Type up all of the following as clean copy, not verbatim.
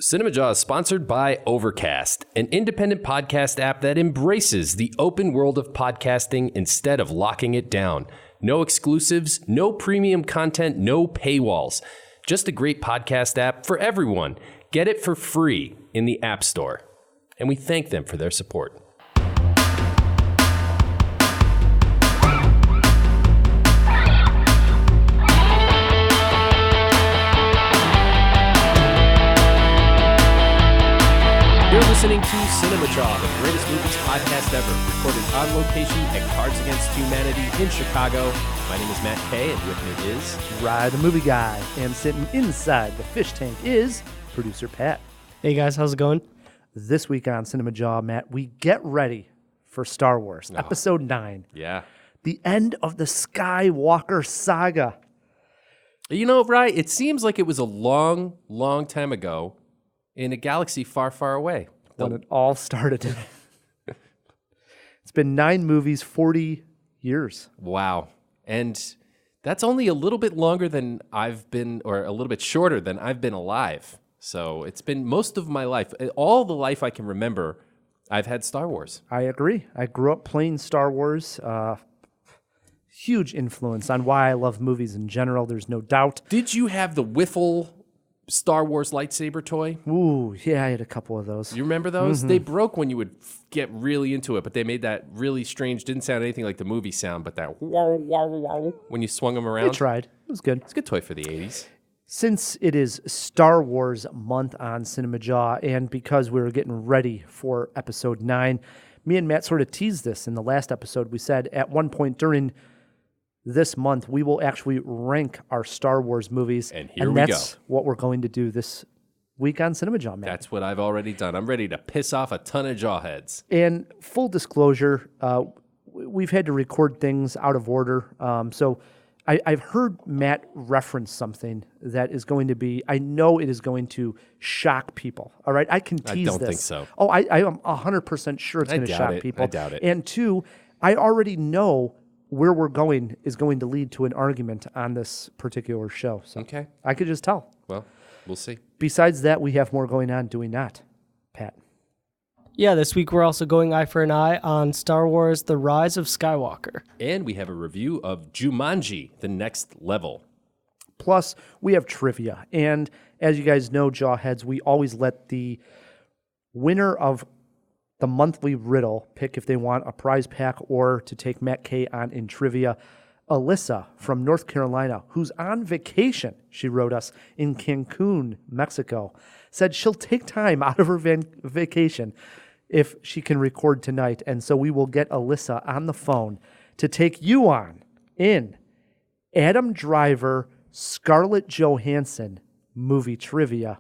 Cinemajaw is sponsored by Overcast, an independent podcast app that embraces the open world of podcasting instead of locking it down. No exclusives, no premium content, no paywalls. Just a great podcast app for everyone. Get it for free in the App Store. And we thank them for their support. You're listening to Cinemajaw, the greatest movies podcast ever, recorded on location at Cards Against Humanity in Chicago. My name is Matt Kay, and with me is Rye, the movie guy, and sitting inside the fish tank is producer Pat. Hey guys, how's it going? This week on Cinemajaw, Matt, we get ready for Star Wars, Episode 9. Yeah. The end of the Skywalker saga. You know, Rye, it seems like it was a long, long time ago in a galaxy far, far away. When it all started. It's been 9 movies, 40 years. Wow. And that's only a little bit longer than I've been, or a little bit shorter than I've been alive. So it's been most of my life, all the life I can remember, I've had Star Wars. I agree. I grew up playing Star Wars. Huge influence on why I love movies in general, there's no doubt. Did you have the Wiffle Star Wars lightsaber toy? Ooh, yeah, I had a couple of those. You remember those? Mm-hmm. They broke when you would get really into it, but they made that really strange, didn't sound anything like the movie sound, but that wow, wow, wow, when you swung them around. I tried. It was good. It's a good toy for the 80s. Since it is Star Wars month on Cinemajaw, and because we were getting ready for Episode 9, me and Matt sort of teased this in the last episode. We said at one point during this month, we will actually rank our Star Wars movies. And here we go. That's what we're going to do this week on Cinemajaw, Matt. That's what I've already done. I'm ready to piss off a ton of Jawheads. And full disclosure, we've had to record things out of order. So I've heard Matt reference something that is going to be, I know it is going to shock people. All right, I can tease this. I don't think so. Oh, I am 100% sure it's going to shock people. I doubt it. And two, I already know where we're going is going to lead to an argument on this particular show. So Okay. I could just tell. Well, we'll see. Besides that, we have more going on, do we not, Pat? Yeah, this week we're also going eye for an eye on Star Wars The Rise of Skywalker. And we have a review of Jumanji, The Next Level. Plus, we have trivia. And as you guys know, Jawheads, we always let the winner of the monthly riddle pick if they want a prize pack or to take Matt K on in trivia. Alyssa from North Carolina, who's on vacation, she wrote us, in Cancun, Mexico, said she'll take time out of her vacation if she can record tonight. And so we will get Alyssa on the phone to take you on in Adam Driver, Scarlett Johannson movie trivia.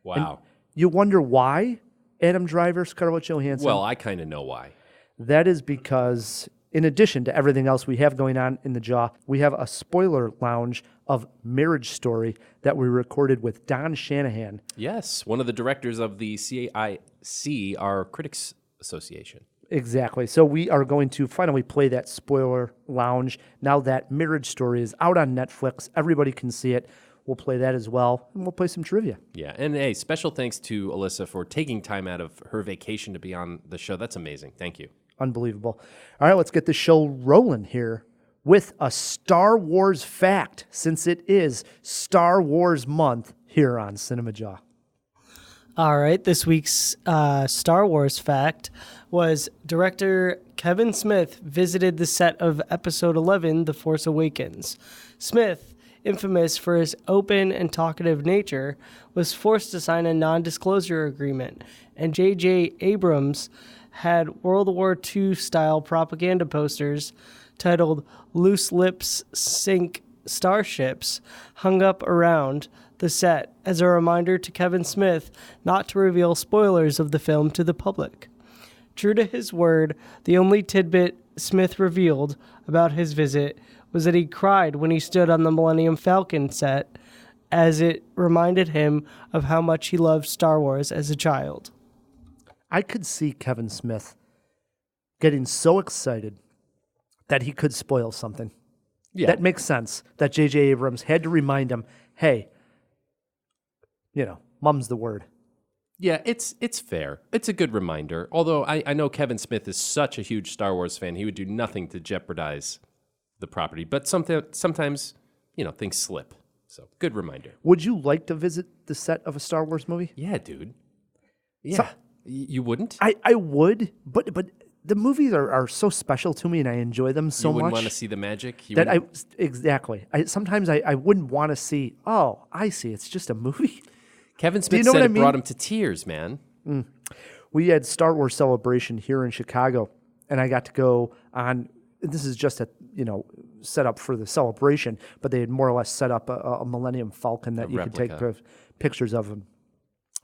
Wow. And you wonder why Adam Driver, Scarlett Johannson? Well, I kind of know why. That is because, in addition to everything else we have going on in the Jaw, we have a spoiler lounge of Marriage Story that we recorded with Don Shanahan. Yes, one of the directors of the CAIC, our Critics Association. Exactly. So we are going to finally play that spoiler lounge now that Marriage Story is out on Netflix. Everybody can see it. We'll play that as well, and we'll play some trivia. Yeah, and hey, special thanks to Alyssa for taking time out of her vacation to be on the show. That's amazing. Thank you. Unbelievable. All right, let's get the show rolling here with a Star Wars fact, since it is Star Wars month here on Cinemajaw. All right, this week's Star Wars fact was director Kevin Smith visited the set of Episode 11, The Force Awakens. Smith, infamous for his open and talkative nature, was forced to sign a non-disclosure agreement, and J.J. Abrams had World War II-style propaganda posters titled "Loose Lips Sink Starships" hung up around the set as a reminder to Kevin Smith not to reveal spoilers of the film to the public. True to his word, the only tidbit Smith revealed about his visit was that he cried when he stood on the Millennium Falcon set, as it reminded him of how much he loved Star Wars as a child. I could see Kevin Smith getting so excited that he could spoil something. Yeah. That makes sense, that J.J. Abrams had to remind him, hey, mum's the word. Yeah, it's fair. It's a good reminder. Although I know Kevin Smith is such a huge Star Wars fan, he would do nothing to jeopardize the property. But sometimes, things slip. So good reminder. Would you like to visit the set of a Star Wars movie? Yeah, dude. Yeah. You wouldn't? I would, but the movies are so special to me, and I enjoy them so much. You wouldn't want to see the magic? Exactly. Sometimes I wouldn't want to see, oh, I see, it's just a movie. Kevin Smith said it brought him to tears, man. We had Star Wars Celebration here in Chicago, and I got to go on. This is just set up for the celebration, but they had more or less set up a Millennium Falcon that you replica. could take pictures of them.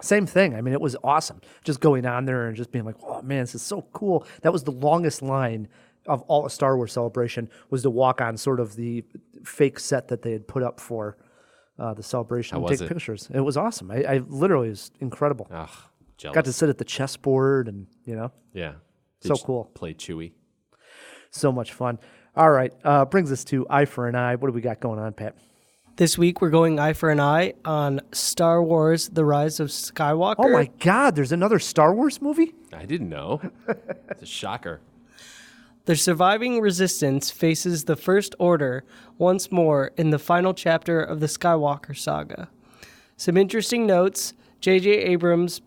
Same thing. I mean, it was awesome. Just going on there and just being like, oh, man, this is so cool. That was the longest line of all a Star Wars Celebration, was to walk on sort of the fake set that they had put up for the celebration and take pictures. It was awesome. I literally, it was incredible. Ugh, jealous. Got to sit at the chessboard and, Yeah. So cool. Play Chewie. So much fun. All right. Brings us to Eye for an Eye. What do we got going on, Pat? This week, we're going eye for an eye on Star Wars The Rise of Skywalker. Oh, my God. There's another Star Wars movie? I didn't know. It's a shocker. The surviving resistance faces the First Order once more in the final chapter of the Skywalker saga. Some interesting notes. J.J. Abrams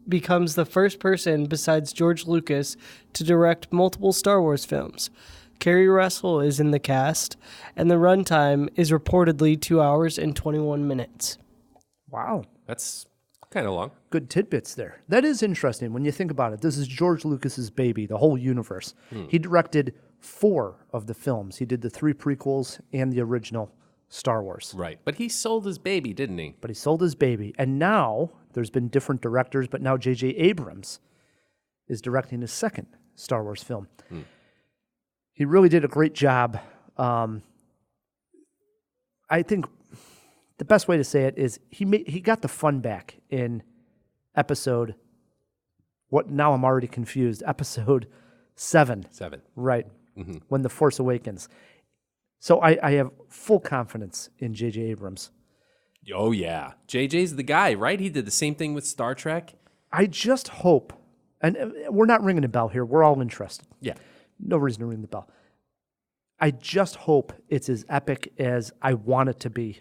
becomes the first person besides George Lucas to direct multiple Star Wars films. Kerry Russell is in the cast, and the runtime is reportedly 2 hours and 21 minutes. Wow. That's kind of long. Good tidbits there. That is interesting when you think about it. This is George Lucas's baby, the whole universe. He directed 4 of the films. He did the 3 prequels and the original Star Wars. Right. But he sold his baby, didn't he? But he sold his baby. And now there's been different directors, but now J.J. Abrams is directing his second Star Wars film. He really did a great job. I think the best way to say it is he got the fun back in episode. Now I'm already confused. Episode 7. 7. Right. When The Force Awakens. So I have full confidence in J.J. Abrams. Oh, yeah. JJ's the guy, right? He did the same thing with Star Trek. I just hope, and we're not ringing a bell here. We're all interested. Yeah. No reason to ring the bell. I just hope it's as epic as I want it to be.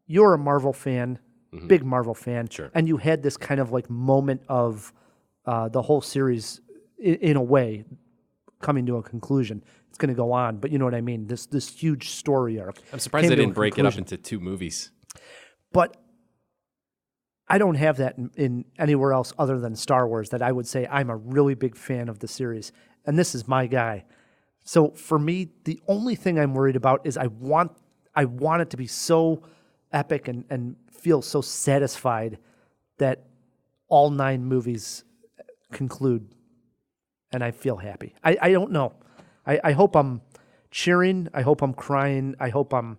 You're a Marvel fan, big Marvel fan, Sure. And you had this kind of like moment of the whole series, in a way, coming to a conclusion. It's going to go on, but you know what I mean? This huge story arc. I'm surprised they didn't break it up into 2 movies. But I don't have that in anywhere else other than Star Wars, that I would say I'm a really big fan of the series. And this is my guy. So for me, the only thing I'm worried about is I want it to be so epic and feel so satisfied that all 9 movies conclude and I feel happy. I don't know. I hope I'm cheering. I hope I'm crying. I hope I'm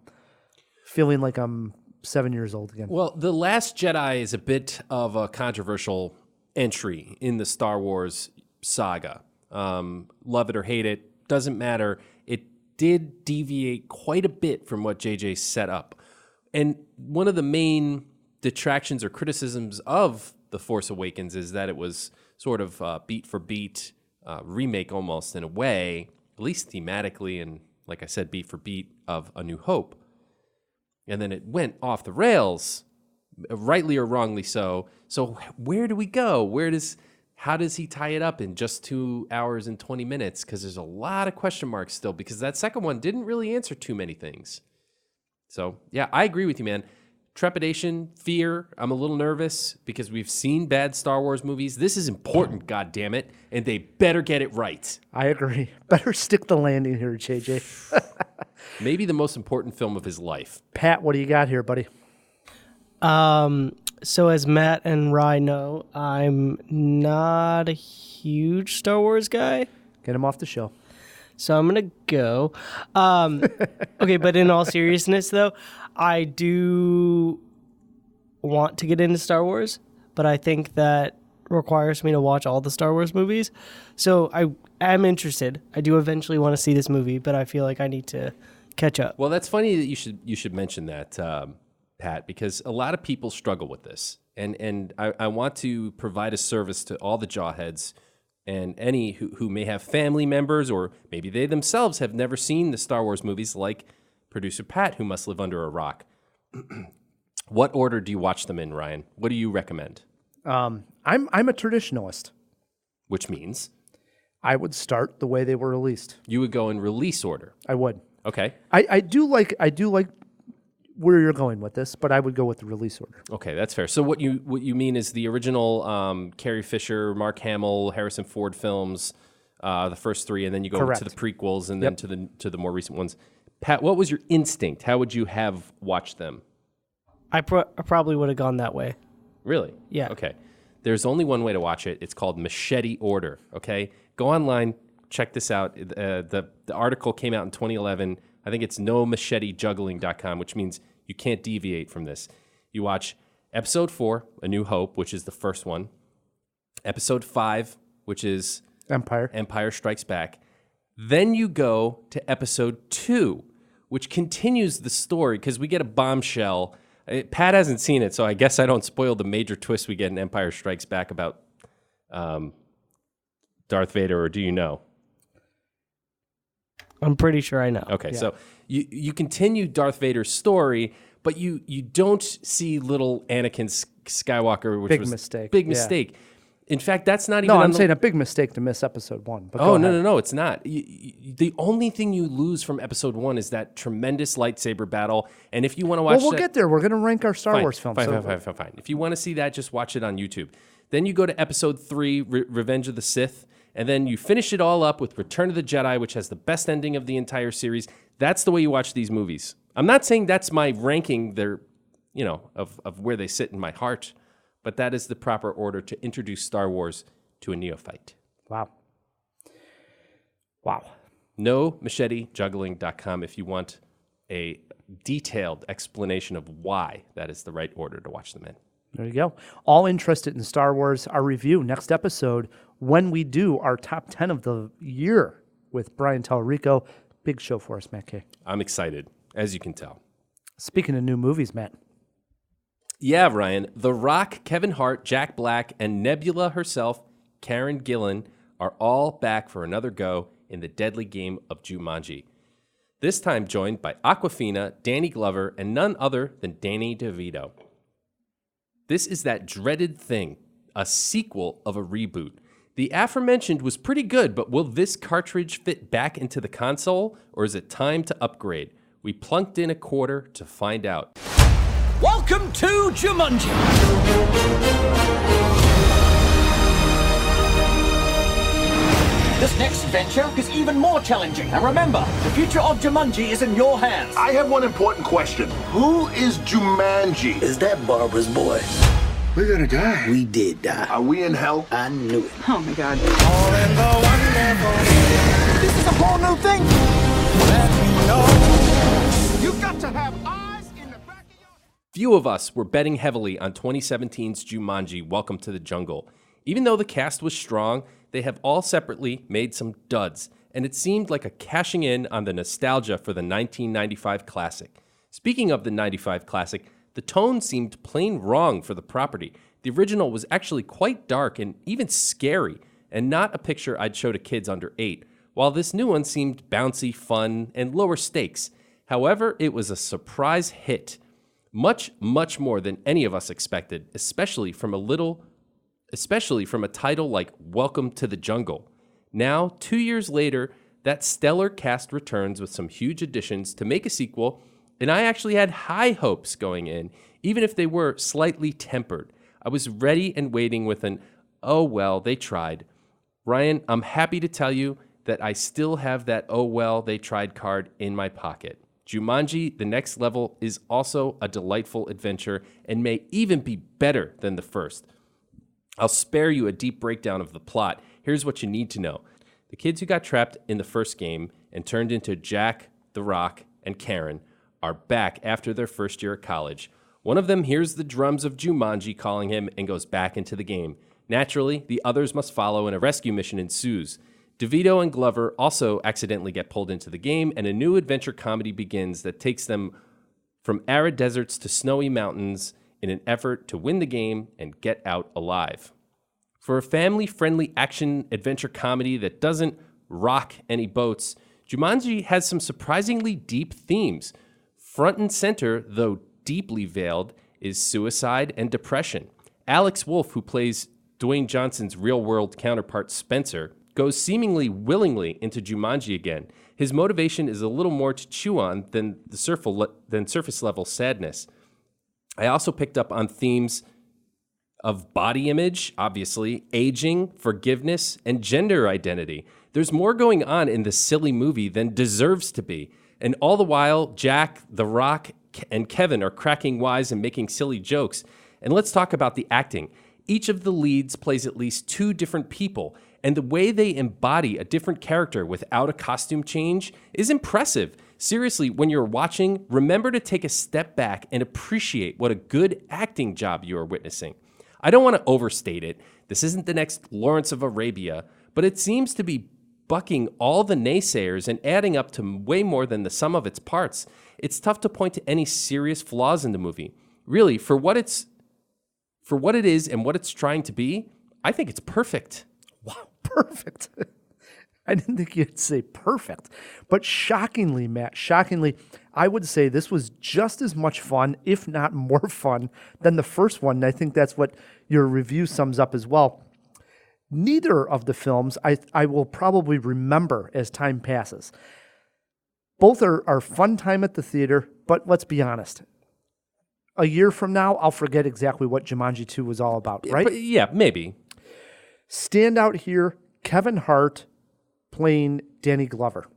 feeling like I'm 7 years old again. Well, The Last Jedi is a bit of a controversial entry in the Star Wars saga. Love it or hate it, doesn't matter. It did deviate quite a bit from what JJ set up. And one of the main detractions or criticisms of The Force Awakens is that it was sort of beat for beat remake almost in a way, at least thematically and, like I said, beat for beat of A New Hope. And then it went off the rails, rightly or wrongly so. So where do we go? How does he tie it up in just 2 hours and 20 minutes? Because there's a lot of question marks still, because that second one didn't really answer too many things. So, yeah, I agree with you, man. Trepidation, fear. I'm a little nervous because we've seen bad Star Wars movies. This is important, goddammit, and they better get it right. I agree. Better stick the landing here, JJ. Maybe the most important film of his life. Pat, what do you got here, buddy? So as Matt and Rye know, I'm not a huge Star Wars guy. Get him off the show. So I'm going to go. Okay, but in all seriousness, though, I do want to get into Star Wars, but I think that requires me to watch all the Star Wars movies. So I am interested. I do eventually want to see this movie, but I feel like I need to catch up. Well, that's funny that you should mention that. Pat, because a lot of people struggle with this. And I want to provide a service to all the Jawheads and any who may have family members, or maybe they themselves have never seen the Star Wars movies, like producer Pat, who must live under a rock. What order do you watch them in, Ryan? What do you recommend? I'm a traditionalist. Which means? I would start the way they were released. You would go in release order. I would. Okay. I do like where you're going with this, but I would go with the release order. Okay, that's fair. So what you mean is the original Carrie Fisher, Mark Hamill, Harrison Ford films, the first three, and then you go to the prequels, and then to the more recent ones. Pat, what was your instinct? How would you have watched them? I probably would have gone that way. Really? Yeah. Okay. There's only one way to watch it. It's called Machete Order. Okay, go online, check this out. The article came out in 2011. I think it's nomachetejuggling.com, which means you can't deviate from this. You watch Episode 4, A New Hope, which is the first one. Episode 5, which is Empire Strikes Back. Then you go to Episode 2, which continues the story, because we get a bombshell. Pat hasn't seen it, so I guess I don't spoil the major twist we get in Empire Strikes Back about Darth Vader, or do you know? I'm pretty sure I know. Okay, so you continue Darth Vader's story, but you don't see little Anakin Skywalker, which was mistake. Big mistake. In fact, that's not even. No, I'm saying a big mistake to miss Episode 1. But no, it's not. The only thing you lose from Episode 1 is that tremendous lightsaber battle. And if you want to watch, we'll get there. We're going to rank our Star Wars films. Fine. If you want to see that, just watch it on YouTube. Then you go to Episode 3, Revenge of the Sith. And then you finish it all up with Return of the Jedi, which has the best ending of the entire series. That's the way you watch these movies. I'm not saying that's my ranking of where they sit in my heart, but that is the proper order to introduce Star Wars to a neophyte. Wow. NoMacheteJuggling.com if you want a detailed explanation of why that is the right order to watch them in. There you go. All interested in Star Wars, our review next episode when we do our top 10 of the year with Brian Tallarico. Big show for us, Matt K. I'm excited, as you can tell. Speaking of new movies, Matt. Yeah, Ryan. The Rock, Kevin Hart, Jack Black, and Nebula herself, Karen Gillan, are all back for another go in the deadly game of Jumanji. This time joined by Awkwafina, Danny Glover, and none other than Danny DeVito. This is that dreaded thing, a sequel of a reboot. The aforementioned was pretty good, but will this cartridge fit back into the console, or is it time to upgrade? We plunked in a quarter to find out. Welcome to Jumanji! This next venture is even more challenging. And remember, the future of Jumanji is in your hands. I have one important question. Who is Jumanji? Is that Barbara's boy? We're gonna die. We did die. Are we in hell? I knew it. Oh my God. This is a whole new thing. You got to have eyes in the back of your... Few of us were betting heavily on 2017's Jumanji, Welcome to the Jungle. Even though the cast was strong, they have all separately made some duds, and it seemed like a cashing in on the nostalgia for the 1995 classic. Speaking of the 95 classic, the tone seemed plain wrong for the property. The original was actually quite dark and even scary, and not a picture I'd show to kids under 8, while this new one seemed bouncy, fun, and lower stakes. However, it was a surprise hit. Much, much more than any of us expected, especially from a title like Welcome to the Jungle. Now, 2 years later, that stellar cast returns with some huge additions to make a sequel, and I actually had high hopes going in, even if they were slightly tempered. I was ready and waiting with an, oh well, they tried. Ryan, I'm happy to tell you that I still have that oh well, they tried card in my pocket. Jumanji The Next Level is also a delightful adventure and may even be better than the first. I'll spare you a deep breakdown of the plot. Here's what you need to know. The kids who got trapped in the first game and turned into Jack, The Rock, and Karen are back after their first year at college. One of them hears the drums of Jumanji calling him and goes back into the game. Naturally, the others must follow and a rescue mission ensues. DeVito and Glover also accidentally get pulled into the game, and a new adventure comedy begins that takes them from arid deserts to snowy mountains in an effort to win the game and get out alive. For a family-friendly action-adventure comedy that doesn't rock any boats, Jumanji has some surprisingly deep themes. Front and center, though deeply veiled, is suicide and depression. Alex Wolff, who plays Dwayne Johnson's real-world counterpart Spencer, goes seemingly willingly into Jumanji again. His motivation is a little more to chew on than surface-level sadness. I also picked up on themes of body image, obviously, aging, forgiveness, and gender identity. There's more going on in this silly movie than deserves to be. And all the while, Jack, The Rock, and Kevin are cracking wise and making silly jokes. And let's talk about the acting. Each of the leads plays at least two different people, and the way they embody a different character without a costume change is impressive. Seriously, when you're watching, remember to take a step back and appreciate what a good acting job you are witnessing. I don't want to overstate it. This isn't the next Lawrence of Arabia, but it seems to be bucking all the naysayers and adding up to way more than the sum of its parts. It's tough to point to any serious flaws in the movie. Really, for what it is and what it's trying to be, I think it's perfect. Wow, perfect. I didn't think you'd say perfect. But shockingly, Matt, I would say this was just as much fun, if not more fun, than the first one. And I think that's what your review sums up as well. Neither of the films I will probably remember as time passes. Both are fun time at the theater, but let's be honest. A year from now, I'll forget exactly what Jumanji 2 was all about, right? Yeah, maybe. Stand out here, Kevin Hart playing Danny Glover.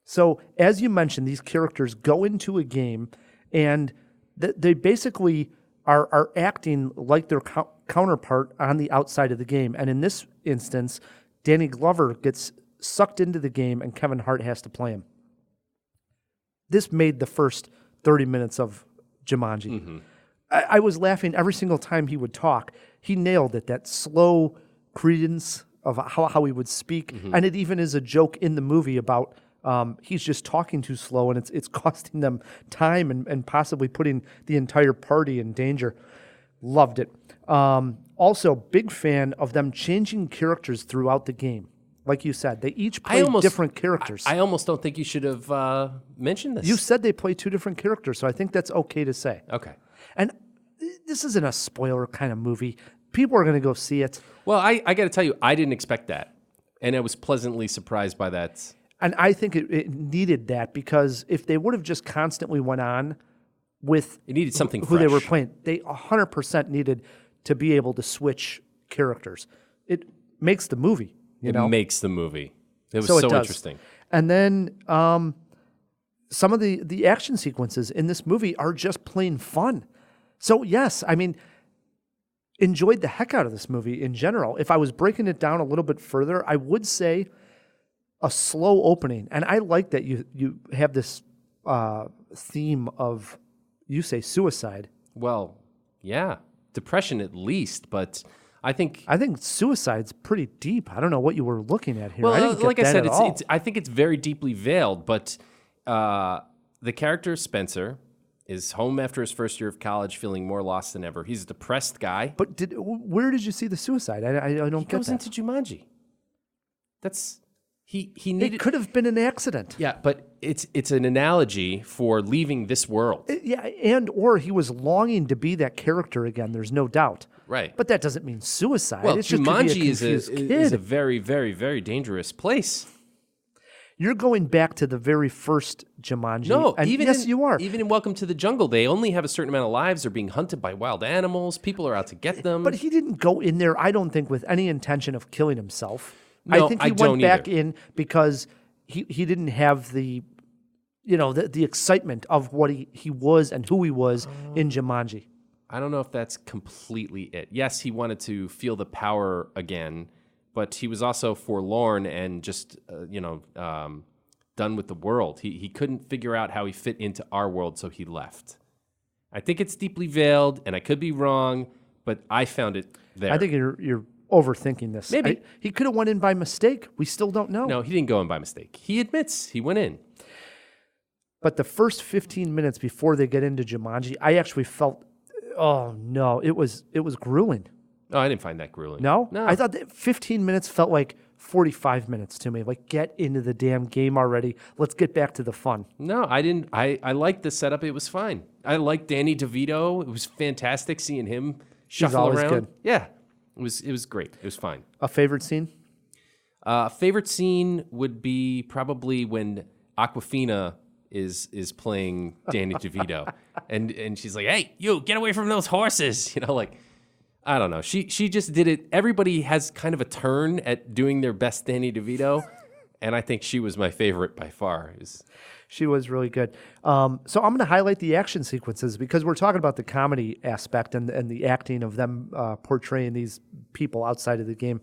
So, as you mentioned, these characters go into a game and they basically are acting like their counterpart on the outside of the game. And in this instance, Danny Glover gets sucked into the game and Kevin Hart has to play him. This made the first 30 minutes of Jumanji. Mm-hmm. I was laughing every single time he would talk. He nailed it, that slow cadence of how he would speak. Mm-hmm. And it even is a joke in the movie about he's just talking too slow and it's costing them time and possibly putting the entire party in danger. Loved it. Also, big fan of them changing characters throughout the game. Like you said, they each play different characters. I almost don't think you should have mentioned this. You said they play two different characters, so I think that's okay to say. Okay. And this isn't a spoiler kind of movie. People are going to go see it. Well, I got to tell you, I didn't expect that. And I was pleasantly surprised by that. And I think it needed that because if they would have just constantly went on with it needed something who fresh. They were playing, they 100% needed to be able to switch characters. It makes the movie. It makes the movie. It was so interesting. And then some of the action sequences in this movie are just plain fun. So, yes, I mean, enjoyed the heck out of this movie in general. If I was breaking it down a little bit further, I would say a slow opening. And I like that you have this theme of, you say, suicide. Well, yeah, depression at least, but I think suicide's pretty deep. I don't know what you were looking at here. Well, I didn't get like that I said, at all. I think it's very deeply veiled. But the character Spencer is home after his first year of college, feeling more lost than ever. He's a depressed guy. But where did you see the suicide? I don't get that. He goes into Jumanji. That's he needed. It could have been an accident. Yeah, but it's an analogy for leaving this world. Or he was longing to be that character again. There's no doubt. Right. But that doesn't mean suicide. Well, it's Jumanji just is a very, very, very dangerous place. You're going back to the very first Jumanji. No, you are. Even in Welcome to the Jungle, they only have a certain amount of lives. They're being hunted by wild animals. People are out to get them. But he didn't go in there, I don't think, with any intention of killing himself. No, I think he went back in because he didn't have the excitement of what he was and who he was in Jumanji. I don't know if that's completely it. Yes, he wanted to feel the power again, but he was also forlorn and just, done with the world. He couldn't figure out how he fit into our world, so he left. I think it's deeply veiled, and I could be wrong, but I found it there. I think you're overthinking this. Maybe. He could have went in by mistake. We still don't know. No, he didn't go in by mistake. He admits he went in. But the first 15 minutes before they get into Jumanji, I actually felt, oh no, it was grueling. Oh, I didn't find that grueling. No? No. I thought that 15 minutes felt like 45 minutes to me. Like, get into the damn game already. Let's get back to the fun. No, I didn't. I liked the setup. It was fine. I liked Danny DeVito. It was fantastic seeing him shuffle always around. good. Yeah, it was great. It was fine. A favorite scene? Favorite scene would be probably when Awkwafina is playing Danny DeVito, and she's like, "Hey, you get away from those horses!" You know, like, I don't know. She just did it. Everybody has kind of a turn at doing their best Danny DeVito, and I think she was my favorite by far. She was really good. So I'm going to highlight the action sequences because we're talking about the comedy aspect and the acting of them portraying these people outside of the game.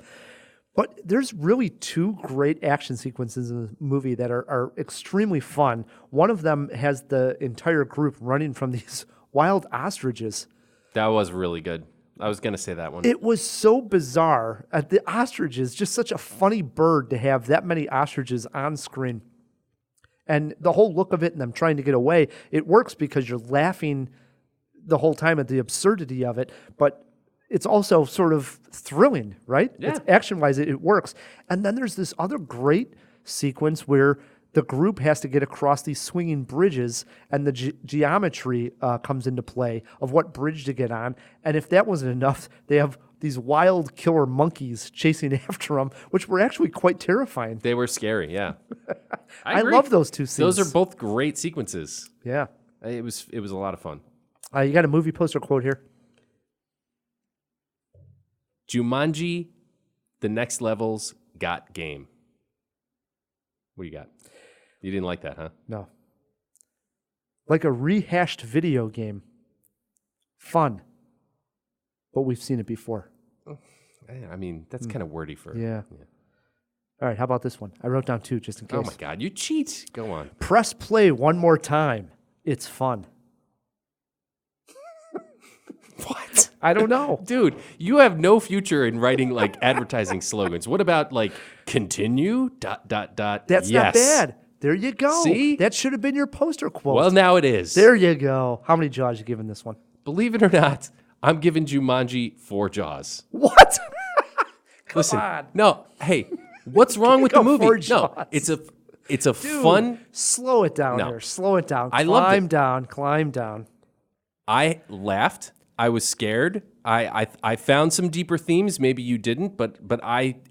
But there's really two great action sequences in the movie that are extremely fun. One of them has the entire group running from these wild ostriches. That was really good. I was going to say that one. It was so bizarre. The ostriches, just such a funny bird to have that many ostriches on screen. And the whole look of it and them trying to get away, it works because you're laughing the whole time at the absurdity of it, but it's also sort of thrilling, right? Yeah. It's action-wise, it works. And then there's this other great sequence where the group has to get across these swinging bridges, and the geometry comes into play of what bridge to get on. And if that wasn't enough, they have these wild killer monkeys chasing after them, which were actually quite terrifying. They were scary, yeah. I agree. love those two scenes. Those are both great sequences. Yeah. It was a lot of fun. You got a movie poster quote here? Jumanji, The Next Level's got game. What do you got? You didn't like that, huh? No. Like a rehashed video game. Fun. But we've seen it before. I mean, that's kind of wordy for... Yeah. All right, how about this one? I wrote down two just in case. Oh my God, you cheat. Go on. Press play one more time. It's fun. What? I don't know. Dude, you have no future in writing like advertising slogans. What about like continue ... That's yes. not bad. There you go. See? That should have been your poster quote. Well, now it is. There you go. How many jaws you giving this one? Believe it or not, I'm giving Jumanji 4 jaws. What? Listen, on. no, hey, what's wrong with the Go movie? 4 No, jaws. it's a Dude, fun. slow it down No. here. Slow it down. I loved Climb it. down. Climb down. I laughed. I was scared. I found some deeper themes. Maybe you didn't, but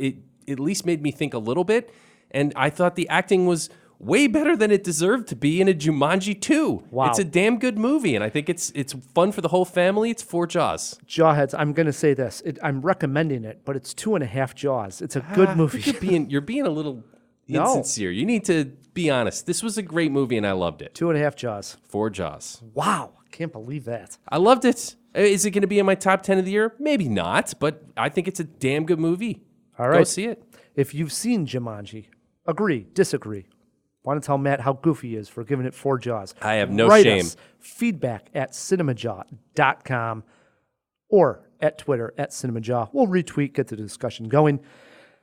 it at least made me think a little bit. And I thought the acting was way better than it deserved to be in a Jumanji 2. Wow. It's a damn good movie, and I think it's fun for the whole family. It's 4 jaws. Jawheads, I'm going to say this. I'm recommending it, but it's 2.5 jaws. It's a good movie. You're being a little No. insincere. You need to be honest. This was a great movie, and I loved it. 2.5 jaws. 4 jaws. Wow. Can't believe that. I loved it. Is it going to be in my top 10 of the year? Maybe not, but I think it's a damn good movie. All right. Go see it. If you've seen Jumanji, agree, disagree. Want to tell Matt how goofy he is for giving it 4 jaws. I have no Write shame. us feedback at cinemajaw.com or at Twitter at cinemajaw. We'll retweet, get the discussion going.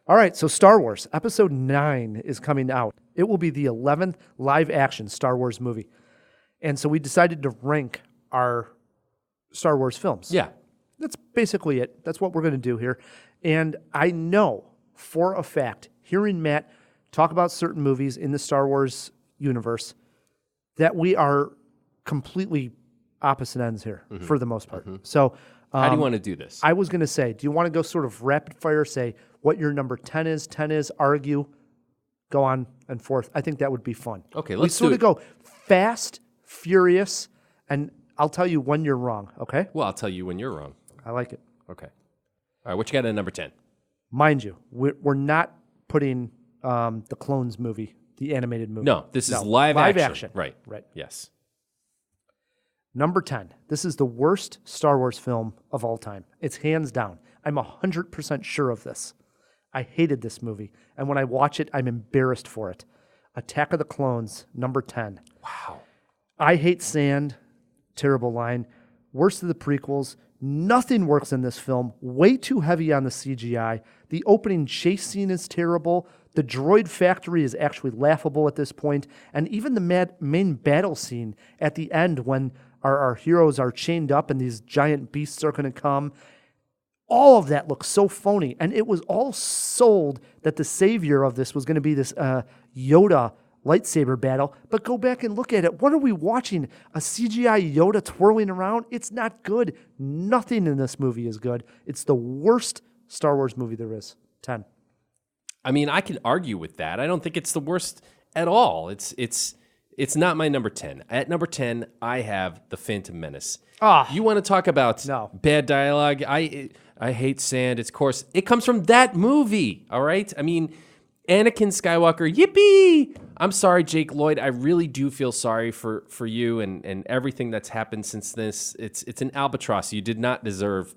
All right, so Star Wars Episode 9 is coming out. It will be the 11th live-action Star Wars movie. And so we decided to rank our Star Wars films. Yeah. That's basically it. That's what we're going to do here. And I know for a fact, hearing Matt talk about certain movies in the Star Wars universe, that we are completely opposite ends here for the most part. So How do you want to do this? I was going to say, do you want to go sort of rapid fire, say what your number 10 is, argue, go on and forth? I think that would be fun. Okay, we let's sort do of it. go fast, furious, and I'll tell you when you're wrong, okay? Well, I'll tell you when you're wrong. I like it. Okay. All right, what you got at number 10? Mind you, we're not putting the Clones movie, the animated movie. No, this is live action. Right. Yes. Number 10. This is the worst Star Wars film of all time. It's hands down. I'm 100% sure of this. I hated this movie, and when I watch it, I'm embarrassed for it. Attack of the Clones, number 10. Wow. I hate sand. Terrible line. Worst of the prequels. Nothing works in this film. Way too heavy on the CGI. The opening chase scene is terrible. The droid factory is actually laughable at this point. And even the main battle scene at the end when our heroes are chained up and these giant beasts are going to come, all of that looks so phony. And it was all sold that the savior of this was going to be this Yoda lightsaber battle. But go back and look at it. What are we watching? A CGI Yoda twirling around? It's not good. Nothing in this movie is good. It's the worst Star Wars movie there is. 10. I mean, I can argue with that. I don't think it's the worst at all. It's not my number 10. At number 10, I have The Phantom Menace. You want to talk about bad dialogue? I hate sand. It's coarse. It comes from that movie, all right? I mean, Anakin Skywalker, yippee! I'm sorry, Jake Lloyd. I really do feel sorry for you and everything that's happened since this. It's an albatross you did not deserve.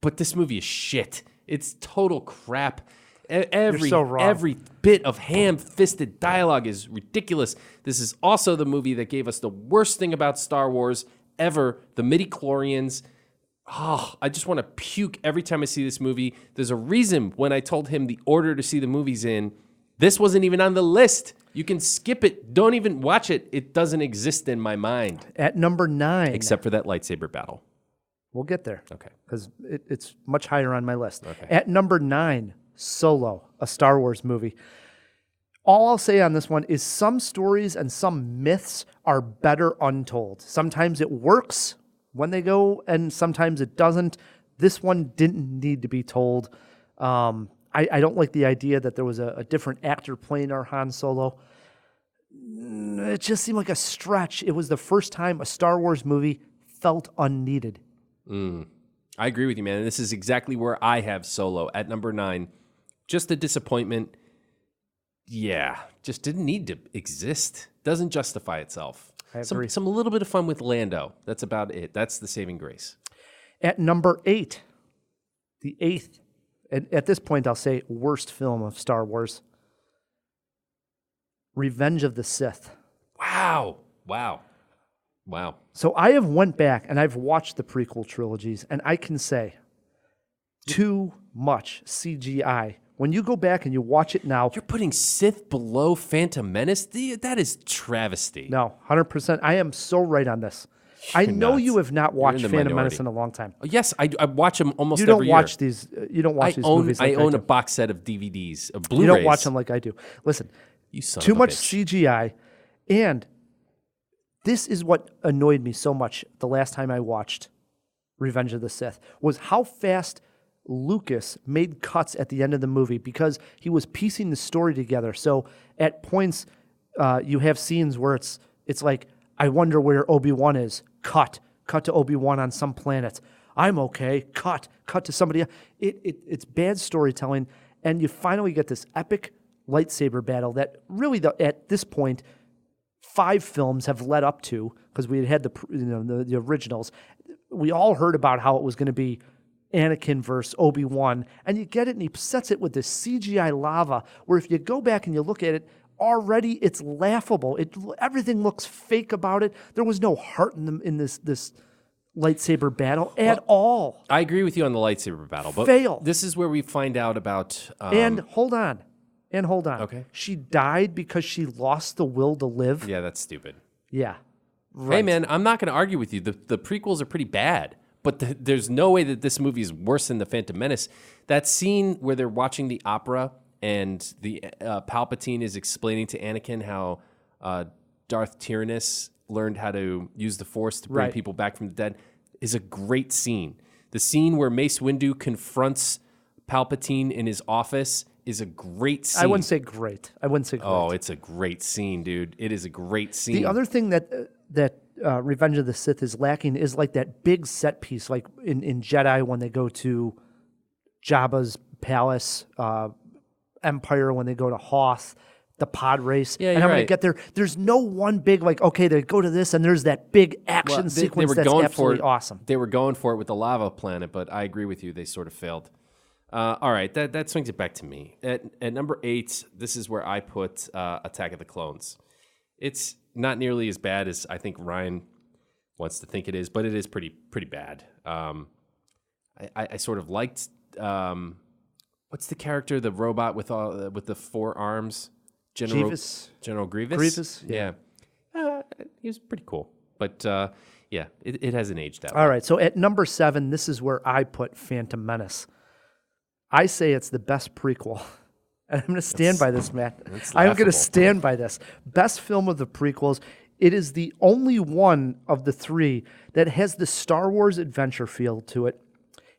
But this movie is shit. It's total crap. You're so wrong. Every bit of ham-fisted dialogue is ridiculous. This is also the movie that gave us the worst thing about Star Wars ever, the midi-chlorians. Oh, I just want to puke every time I see this movie. There's a reason when I told him the order to see the movies in, this wasn't even on the list. You can skip it. Don't even watch it. It doesn't exist in my mind. At number 9. Except for that lightsaber battle. We'll get there. Okay. Because it's much higher on my list. Okay. At number 9, Solo, a Star Wars movie. All I'll say on this one is some stories and some myths are better untold. Sometimes it works when they go, and sometimes it doesn't. This one didn't need to be told. I don't like the idea that there was a different actor playing our Han Solo. It just seemed like a stretch. It was the first time a Star Wars movie felt unneeded. I agree with you, man. This is exactly where I have Solo at number 9. Just a disappointment. Yeah, just didn't need to exist. Doesn't justify itself. I agree. Some little bit of fun with Lando. That's about it. That's the saving grace. At number 8, the 8th, and at this point I'll say worst film of Star Wars, Revenge of the Sith. Wow. So I have went back and I've watched the prequel trilogies, and I can say too much CGI. When you go back and you watch it now... You're putting Sith below Phantom Menace? That is travesty. No, 100%. I am so right on this. I know nuts. you have not watched the Phantom minority. Menace in a long time. Yes, I watch them almost You don't every watch year. these. You don't watch these movies. Like I own do. a box set of DVDs, of Blu-rays. You don't watch them like I do. Listen, You son too of a much bitch. CGI, and this is what annoyed me so much the last time I watched Revenge of the Sith, was how fast Lucas made cuts at the end of the movie because he was piecing the story together. So at points, you have scenes where it's like, I wonder where Obi-Wan is. Cut to Obi-Wan on some planet. I'm okay. Cut to somebody else. It's bad storytelling, and you finally get this epic lightsaber battle that really, at this point, 5 films have led up to, because we had the originals. We all heard about how it was going to be Anakin versus Obi-Wan, and you get it, and he sets it with this CGI lava, where if you go back and you look at it, already it's laughable. Everything looks fake about it. There was no heart in this lightsaber battle at all. I agree with you on the lightsaber battle, but Fail. This is where we find out about... And hold on. Okay. She died because she lost the will to live. Yeah, that's stupid. Yeah. Hey, Right. man, I'm not going to argue with you. The prequels are pretty bad, but there's no way that this movie is worse than The Phantom Menace. That scene where they're watching the opera and the Palpatine is explaining to Anakin how Darth Tyrannus learned how to use the Force to bring Right. people back from the dead is a great scene. The scene where Mace Windu confronts Palpatine in his office is a great scene. I wouldn't say great. Oh, it's a great scene, dude. It is a great scene. The other thing that Revenge of the Sith is lacking is like that big set piece, like in Jedi when they go to Jabba's palace, Empire when they go to Hoth, the pod race. Yeah, and you're I'm going right. to get there. There's no one big, like, okay, they go to this, and there's that big action Well, sequence were that's going absolutely for it. awesome. They were going for it with the lava planet, but I agree with you. They sort of failed. All right, that swings it back to me. At number 8, this is where I put Attack of the Clones. It's not nearly as bad as I think Ryan wants to think it is, but it is pretty bad. I sort of liked what's the character, the robot with the 4 arms? General Grievous. Grievous? Yeah. He was pretty cool. But it hasn't aged that All well. right, so at number 7, this is where I put Phantom Menace. I say it's the best prequel. And I'm going to stand by this, Matt. I'm going to stand by this. Best film of the prequels. It is the only one of the 3 that has the Star Wars adventure feel to it,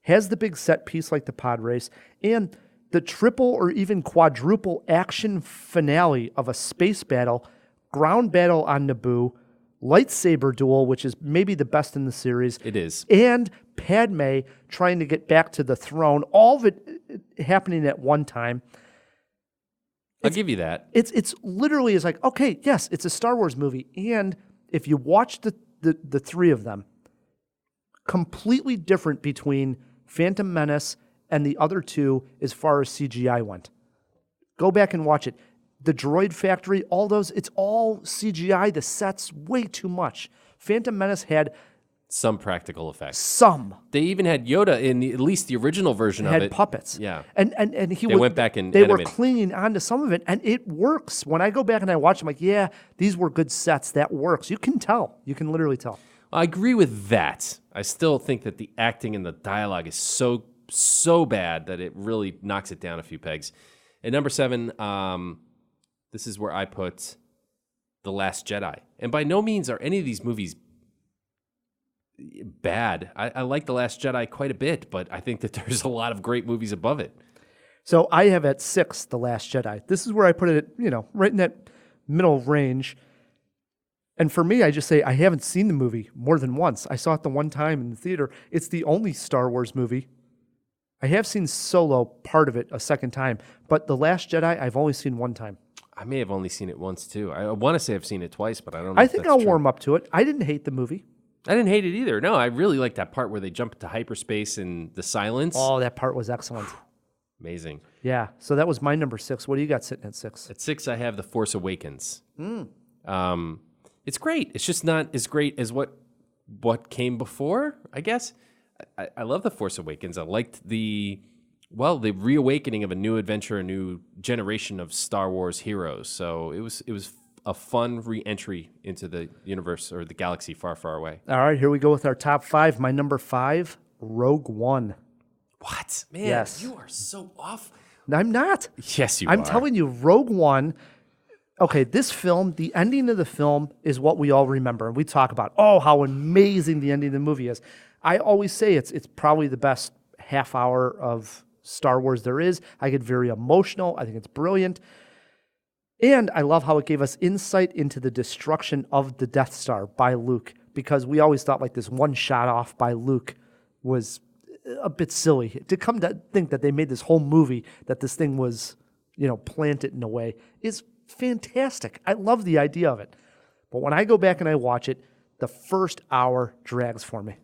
has the big set piece like the pod race, and the triple or even quadruple action finale of a space battle, ground battle on Naboo, lightsaber duel, which is maybe the best in the series. It is. And Padme trying to get back to the throne, all of it happening at one time. I'll give you that. It's literally is like, okay, yes, it's a Star Wars movie. And if you watch the 3 of them, completely different between Phantom Menace and the other 2 as far as CGI went. Go back and watch it. The droid factory, all those, it's all CGI. The sets, way too much. Phantom Menace had some practical effects. Some. They even had Yoda in at least the original version of it. Had puppets. Yeah. And They went back and they were animated. clinging onto some of it, and it works. When I go back and I watch, I'm like, yeah, these were good sets. That works. You can tell. You can literally tell. I agree with that. I still think that the acting and the dialogue is so bad that it really knocks it down a few pegs. At number 7, this is where I put The Last Jedi. And by no means are any of these movies bad. I like The Last Jedi quite a bit, but I think that there's a lot of great movies above it. So I have at 6, The Last Jedi. This is where I put it, right in that middle range. And for me, I just say I haven't seen the movie more than once. I saw it the one time in the theater. It's the only Star Wars movie. I have seen Solo, part of it, a second time. But The Last Jedi, I've only seen one time. I may have only seen it once, too. I want to say I've seen it twice, but I don't know I if think that's I'll true. warm up to it. I didn't hate the movie. I didn't hate it either. No, I really like that part where they jump into hyperspace and the silence. Oh, that part was excellent. Amazing. Yeah, so that was my number 6. What do you got sitting at 6? At 6, I have The Force Awakens. It's great. It's just not as great as what came before, I guess. I love The Force Awakens. I liked the reawakening of a new adventure, a new generation of Star Wars heroes. So it was a fun re-entry into the universe or the galaxy far, far away. All right, here we go with our top 5. My number 5, Rogue One. What? Man, Yes. you are so off. I'm not. Yes, you are. I'm telling you, Rogue One. Okay, this film, the ending of the film is what we all remember. And we talk about, how amazing the ending of the movie is. I always say it's probably the best half hour of Star Wars there is. I get very emotional. I think it's brilliant. And I love how it gave us insight into the destruction of the Death Star by Luke, because we always thought like this one shot off by Luke was a bit silly. To come to think that they made this whole movie that this thing was, planted in a way is fantastic. I love the idea of it. But when I go back and I watch it, the first hour drags for me.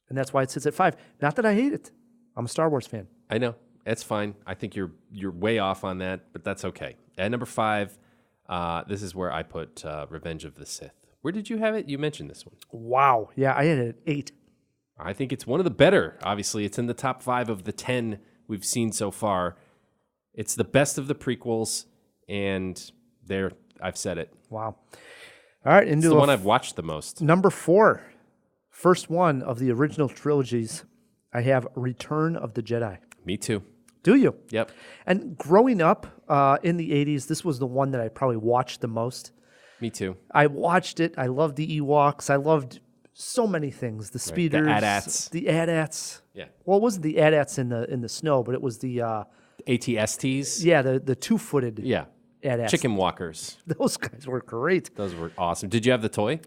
And that's why it sits at 5. Not that I hate it. I'm a Star Wars fan. I know. That's fine. I think you're way off on that, but that's okay. At number 5, this is where I put Revenge of the Sith. Where did you have it? You mentioned this one. Wow. Yeah, I had it at 8. I think it's one of the better. Obviously, it's in the top 5 of the 10 we've seen so far. It's the best of the prequels, and there, I've said it. Wow. All right, It's the one I've watched the most. Number 4. First one of the original trilogies. I have Return of the Jedi. Me too. Do you? Yep. And growing up in the 80s, this was the one that I probably watched the most. Me too. I watched it. I loved the Ewoks. I loved so many things. The speeders. The AT-ATs. The AT-ATs. Yeah. Well, it wasn't the AT-ATs in the snow, but it was the... ATSTs. Yeah, the two-footed Yeah. AT-ATs. Chicken walkers. Those guys were great. Those were awesome. Did you have the toy?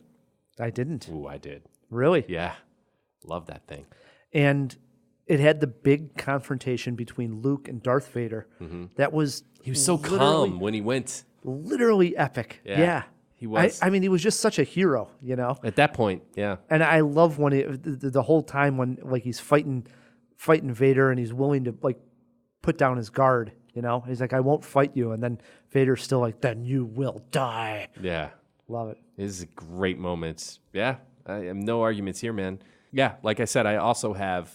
I didn't. Ooh, I did. Really? Yeah. Love that thing. And it had the big confrontation between Luke and Darth Vader. That was... He was so calm when he went. Literally epic. Yeah. He was. I mean, he was just such a hero, At that point, yeah. And I love when the whole time when like he's fighting Vader and he's willing to like put down his guard, He's like, I won't fight you. And then Vader's still like, then you will die. Yeah. Love it. This is a great moment. Yeah. I have no arguments here, man. Yeah. Like I said, I also have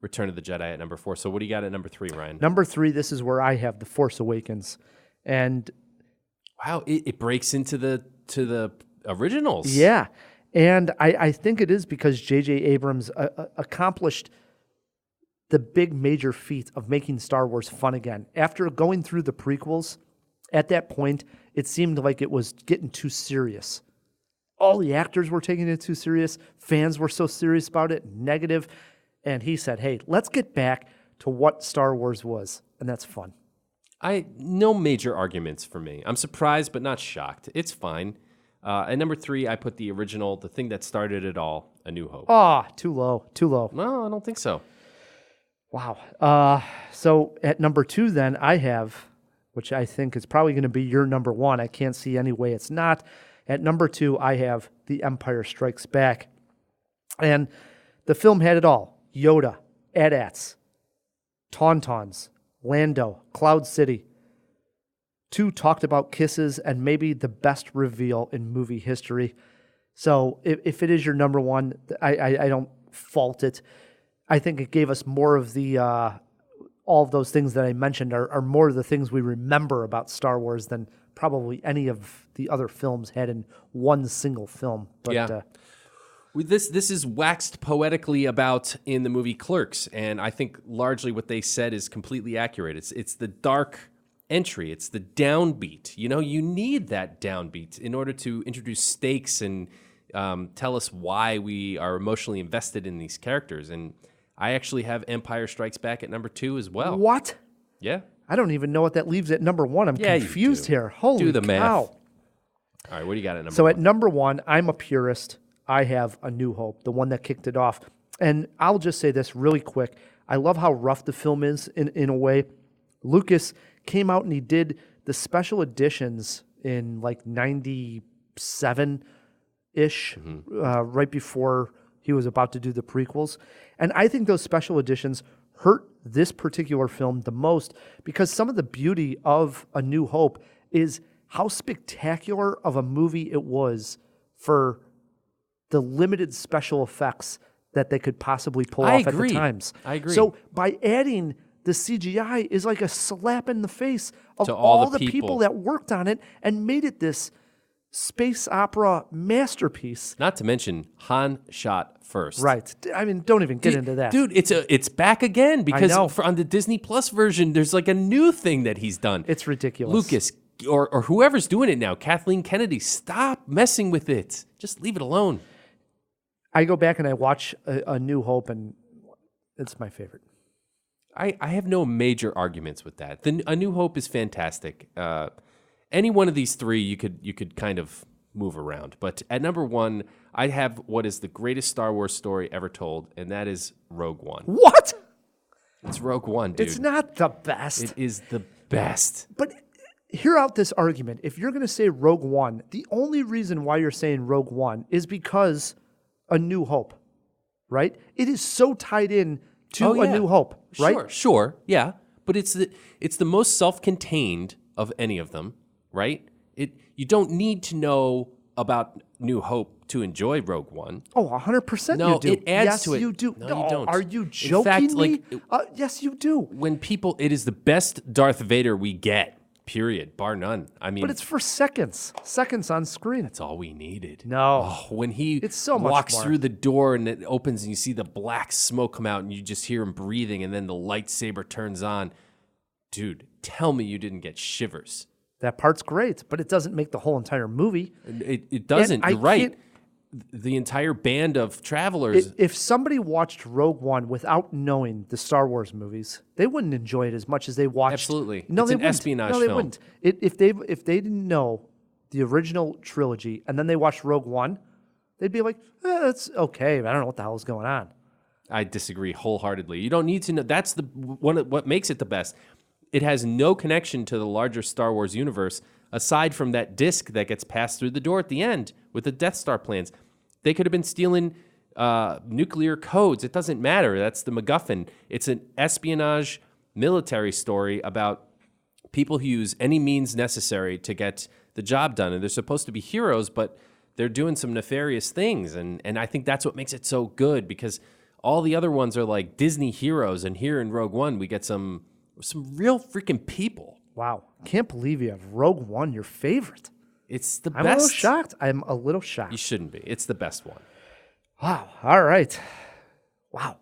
Return of the Jedi at number 4. So what do you got at number 3, Ryan? Number 3, this is where I have The Force Awakens. And wow, it breaks into the originals. yeah. And I think it is because J.J. Abrams accomplished the big major feat of making Star Wars fun again. After going through the prequels, at that point, it seemed like it was getting too serious. All the actors were taking it too serious. Fans were so serious about it, negative. And he said, hey, let's get back to what Star Wars was. And that's fun. No major arguments for me. I'm surprised, but not shocked. It's fine. At number 3, I put the original, the thing that started it all, A New Hope. Ah, too low. No, I don't think so. Wow. So at number 2 then, I have, which I think is probably going to be your number 1. I can't see any way it's not. At number 2, I have The Empire Strikes Back. And the film had it all. Yoda, AT-ATs, Tauntauns, Lando, Cloud City. 2 talked about kisses and maybe the best reveal in movie history. So if it is your number 1, I don't fault it. I think it gave us more of the, all of those things that I mentioned are more of the things we remember about Star Wars than probably any of the other films had in one single film. But, yeah. This is waxed poetically about in the movie Clerks, and I think largely what they said is completely accurate. It's the dark entry. It's the downbeat. You know, you need that downbeat in order to introduce stakes and tell us why we are emotionally invested in these characters. And I actually have Empire Strikes Back at number 2 as well. What? Yeah. I don't even know what that leaves at number 1. I'm confused here. Holy do the cow. math. All right, what do you got at number 1? So at number 1, I'm a purist. I have A New Hope, the one that kicked it off. And I'll just say this really quick. I love how rough the film is in a way. Lucas came out and he did the special editions in like 97-ish, right before he was about to do the prequels. And I think those special editions hurt this particular film the most because some of the beauty of A New Hope is how spectacular of a movie it was for the limited special effects that they could possibly pull off at the times. I agree. So by adding the CGI is like a slap in the face of To all the people that worked on it and made it this space opera masterpiece. Not to mention Han shot first. Right. I mean, don't even get into that. Dude, it's back again because know. on the Disney Plus version, there's like a new thing that he's done. It's ridiculous. Lucas, or whoever's doing it now, Kathleen Kennedy, stop messing with it. Just leave it alone. I go back and I watch A New Hope, and it's my favorite. I have no major arguments with that. A New Hope is fantastic. Any one of these 3, you could kind of move around. But at number 1, I have what is the greatest Star Wars story ever told, and that is Rogue One. What? It's Rogue One, dude. It's not the best. It is the best. But hear out this argument. If you're going to say Rogue One, the only reason why you're saying Rogue One is because A New Hope, right? It is so tied in to A New Hope, right? Sure, yeah. But it's the most self-contained of any of them, right? You don't need to know about New Hope to enjoy Rogue One. Oh, 100% No, you do. it adds yes, to it. you do. No, you don't. Are you In joking fact, me? like, Yes, you do. When people, it is the best Darth Vader we get, period, bar none. I mean, But it's for seconds on screen. that's all we needed. No. Oh, when he It's so much walks more. through the door and it opens and you see the black smoke come out and you just hear him breathing and then the lightsaber turns on. Dude, tell me you didn't get shivers. That part's great, but it doesn't make the whole entire movie. It doesn't. And I You're right. can't- The entire band of travelers. If somebody watched Rogue One without knowing the Star Wars movies, they wouldn't enjoy it as much as they watched. Absolutely. No, It's they an wouldn't. espionage No, they film. wouldn't. If they didn't know the original trilogy and then they watched Rogue One, they'd be like, "That's okay. I don't know what the hell is going on." I disagree wholeheartedly. You don't need to know. That's what makes it the best. It has no connection to the larger Star Wars universe aside from that disc that gets passed through the door at the end with the Death Star plans. They could have been stealing nuclear codes. It doesn't matter. That's the MacGuffin. It's an espionage military story about people who use any means necessary to get the job done. And they're supposed to be heroes, but they're doing some nefarious things. And I think that's what makes it so good because All the other ones are like Disney heroes, and here in Rogue One, we get some real freaking people. Wow. Can't believe you have Rogue One, your favorite. It's the I'm best. a little shocked. I'm a little shocked. You shouldn't be. It's the best one. Wow. All right. Wow.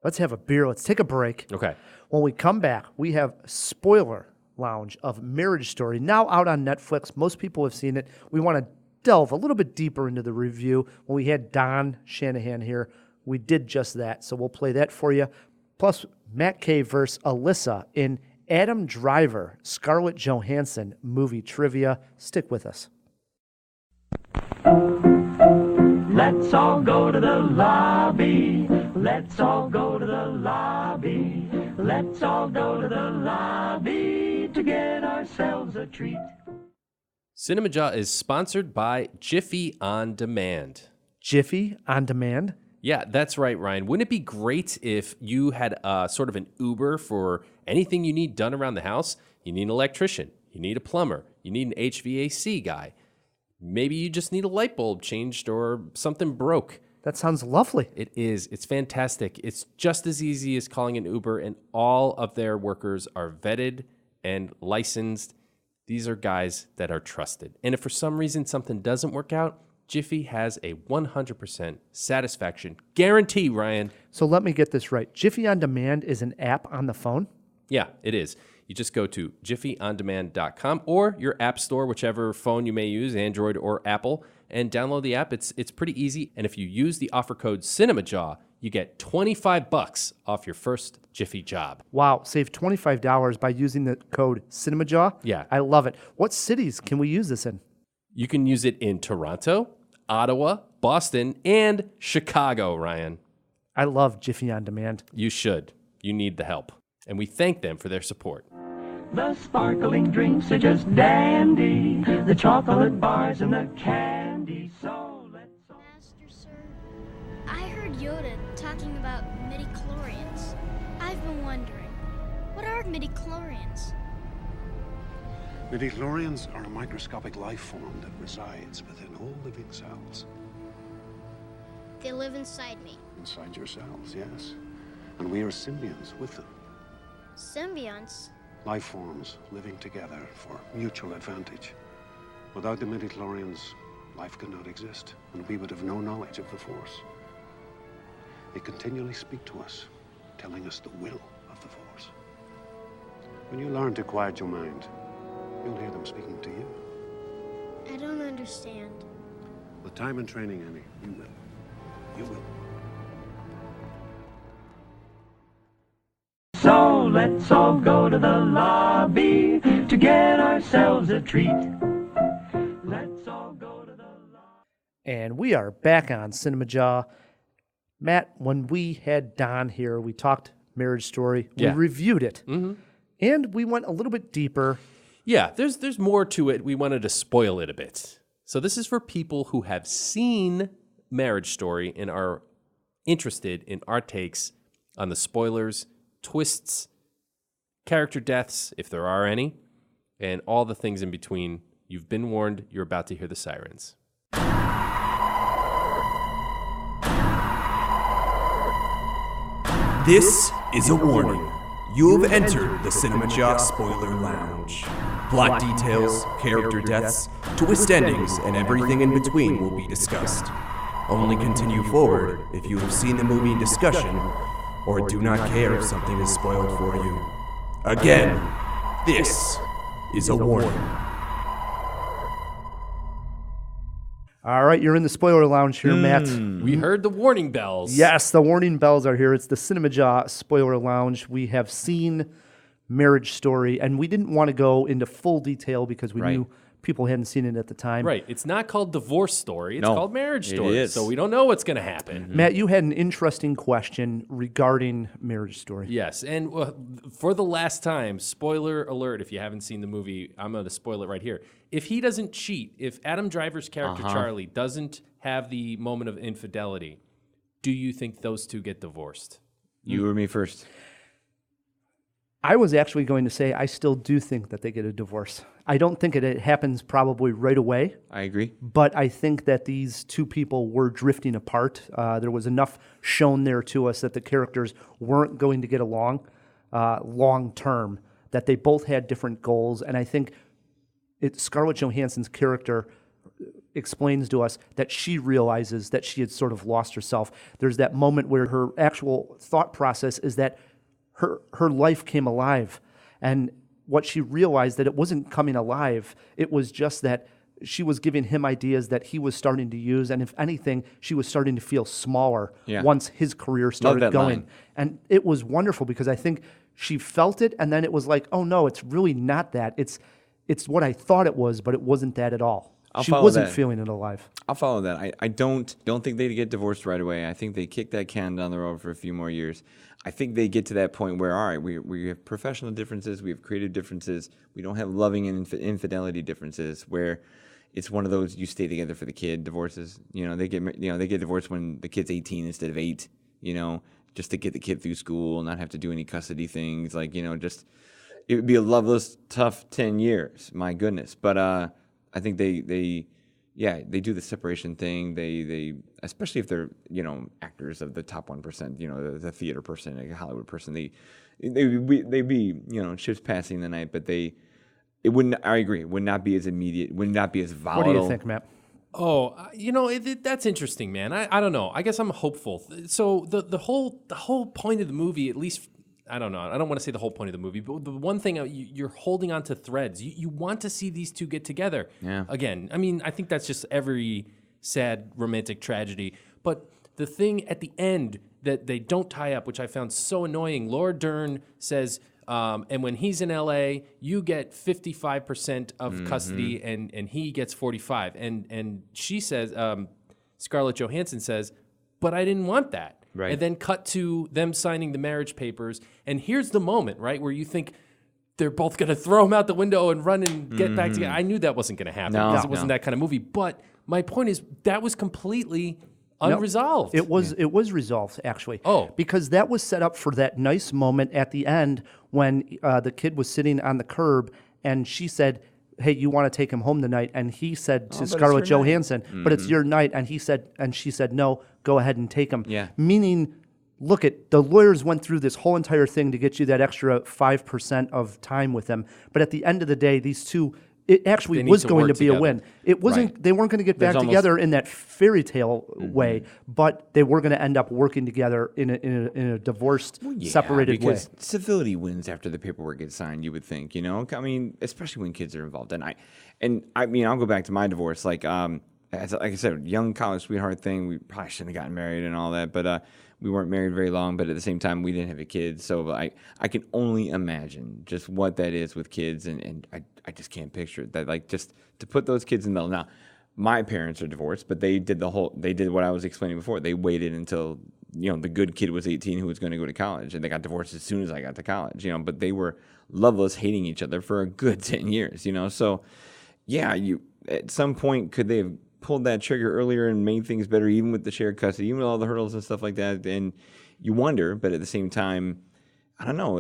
Let's have a beer. Let's take a break. Okay. When we come back, we have Spoiler Lounge of Marriage Story, now out on Netflix. Most people have seen it. We want to delve a little bit deeper into the review. When we had Don Shanahan here, we did just that. So we'll play that for you. Plus, Matt Kay versus Alyssa in Adam Driver, Scarlett Johannson movie trivia. Stick with us. Let's all go to the lobby. Let's all go to the lobby. Let's all go to the lobby to get ourselves a treat. Cinemajaw is sponsored by Jiffy On Demand. Jiffy On Demand? Yeah, that's right, Ryan. Wouldn't it be great if you had sort of an Uber for anything you need done around the house? You need an electrician. You need a plumber. You need an HVAC guy. Maybe you just need a light bulb changed or something broke. That sounds lovely. It is. It's fantastic. It's just as easy as calling an Uber, and all of their workers are vetted and licensed. These are guys that are trusted. And if for some reason something doesn't work out, Jiffy has a 100% satisfaction guarantee, Ryan. So let me get this right. Jiffy On Demand is an app on the phone? Yeah, it is. You just go to jiffyondemand.com or your app store, whichever phone you may use, Android or Apple, and download the app. It's pretty easy. And if you use the offer code Cinemajaw, you get $25 off your first Jiffy job. Wow, save $25 by using the code Cinemajaw? Yeah. I love it. What cities can we use this in? You can use it in Toronto, Ottawa, Boston, and Chicago, Ryan. I love Jiffy On Demand. You should. You need the help. And we thank them for their support. The sparkling drinks are just dandy. The chocolate bars and the candy. So let's all... Master, sir, I heard Yoda talking about midichlorians. I've been wondering, what are midichlorians? Midichlorians are a microscopic life form that resides within all living cells. They live inside me. Inside your cells, yes. And we are symbionts with them. Symbionts? Life forms living together for mutual advantage. Without the midichlorians, life could not exist, and we would have no knowledge of the Force. They continually speak to us, telling us the will of the Force. When you learn to quiet your mind, you'll hear them speaking to you. I don't understand. With time and training, Annie, you will. You will. So let's all go to the lobby to get ourselves a treat. Let's all go to the lobby. And we are back on Cinemajaw. Matt, when we had Don here, we talked Marriage Story. Yeah. We reviewed it. Mm-hmm. And we went a little bit deeper. Yeah, there's more to it. We wanted to spoil it a bit. So this is for people who have seen Marriage Story and are interested in our takes on the spoilers, twists, character deaths, if there are any, and all the things in between. You've been warned. You're about to hear the sirens. This is a warning. You have entered the Cinemajaw Spoiler Lounge. Plot details, character deaths, twist endings, and everything in between will be discussed. Only continue forward if you have seen the movie in discussion, or do not care if something is spoiled for you. Again, this is a warning. All right, you're in the spoiler lounge here, Matt. We heard the warning bells. Yes, the warning bells are here. It's the Cinemajaw spoiler lounge. We have seen Marriage Story, and we didn't want to go into full detail because we knew people hadn't seen it at the time. Right. It's not called Divorce Story. It's No, called Marriage it Story. is. So we don't know what's going to happen. Matt, you had an interesting question regarding Marriage Story. Yes, and for the last time, spoiler alert, if you haven't seen the movie, I'm going to spoil it right here. If he doesn't cheat, if Adam Driver's character Charlie doesn't have the moment of infidelity, do you think those two get divorced? You or me first? I was actually going to say I still do think that they get a divorce. I don't think it happens probably right away. I agree. But I think that these two people were drifting apart. There was enough shown there to us that the characters weren't going to get along long term, that they both had different goals. And I think Scarlett Johansson's character explains to us that she realizes that she had sort of lost herself. There's that moment where her actual thought process is that her life came alive. And what she realized that it wasn't coming alive, it was just that she was giving him ideas that he was starting to use, and if anything, she was starting to feel smaller once his career started going. Line. And it was wonderful because I think she felt it, and then it was like, oh no, it's really not that. It's what I thought it was, but it wasn't that at all. She wasn't feeling it alive. I'll follow that. I don't think they get divorced right away. I think they kick that can down the road for a few more years. I think they get to that point where, all right, we have professional differences, we have creative differences, we don't have loving and infidelity differences where it's one of those you stay together for the kid divorces. They get divorced when the kid's 18 instead of 8. Just to get the kid through school, not have to do any custody things. Just it would be a loveless, tough 10 years. My goodness, but I think they do the separation thing. They especially if they're actors of the top 1%, the theater person, like a Hollywood person. They be ships passing the night, but it wouldn't. I agree. It would not be as immediate. Would not be as volatile. What do you think, Matt? Oh, that's interesting, man. I don't know. I guess I'm hopeful. So the whole point of the movie, at least. I don't know. I don't want to say the whole point of the movie, but the one thing you're holding on to threads. You want to see these two get together. Yeah. Again, I mean, I think that's just every sad romantic tragedy. But the thing at the end that they don't tie up, which I found so annoying, Laura Dern says, and when he's in L.A., you get 55% of custody, and he gets 45. And she says, Scarlett Johansson says, but I didn't want that. Right. And then cut to them signing the marriage papers. And here's the moment, right, where you think they're both going to throw him out the window and run and get back together. I knew that wasn't going to happen because it wasn't that kind of movie. But my point is that was completely unresolved. It was resolved, actually. Oh. Because that was set up for that nice moment at the end when the kid was sitting on the curb and she said, hey, you want to take him home tonight? And he said to Scarlett Johansson, but it's your night. And she said, no, go ahead and take him. Yeah. Meaning, look, the lawyers went through this whole entire thing to get you that extra 5% of time with them. But at the end of the day, these two, it actually was going to be a win. It wasn't. Right. They weren't going to get back together in that fairy tale way, but they were going to end up working together in a divorced, separated way. Because civility wins after the paperwork gets signed. You would think, I mean, especially when kids are involved. And I mean, I'll go back to my divorce. Like I said, young college sweetheart thing. We probably shouldn't have gotten married and all that, but we weren't married very long. But at the same time, we didn't have a kid, so I can only imagine just what that is with kids, and I just can't picture it. That just to put those kids in the middle. Now, my parents are divorced, but they did what I was explaining before. They waited until the good kid was 18 who was going to go to college, and they got divorced as soon as I got to college. But they were loveless, hating each other for a good 10 years. So yeah, at some point could they have pulled that trigger earlier and made things better, even with the shared custody, even with all the hurdles and stuff like that. And you wonder, but at the same time, I don't know,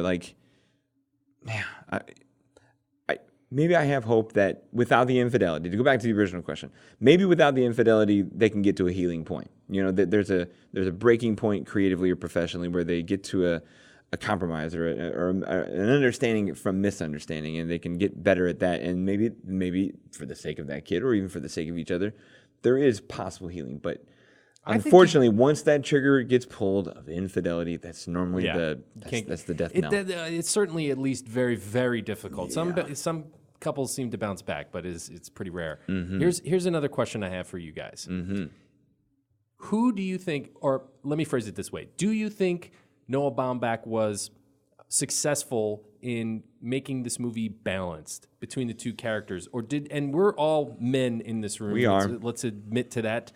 maybe I have hope that without the infidelity, to go back to the original question, maybe without the infidelity, they can get to a healing point. There's a breaking point creatively or professionally where they get to a compromise or an understanding from misunderstanding, and they can get better at that. And maybe for the sake of that kid or even for the sake of each other, there is possible healing. But unfortunately, once that trigger gets pulled of infidelity, that's normally that's the death knell. It's certainly at least very, very difficult. Yeah. Some couples seem to bounce back, but it's pretty rare. Mm-hmm. Here's another question I have for you guys. Mm-hmm. Who do you think, or let me phrase it this way, do you think Noah Baumbach was successful in making this movie balanced between the two characters, and we're all men in this room. We are. Let's admit to that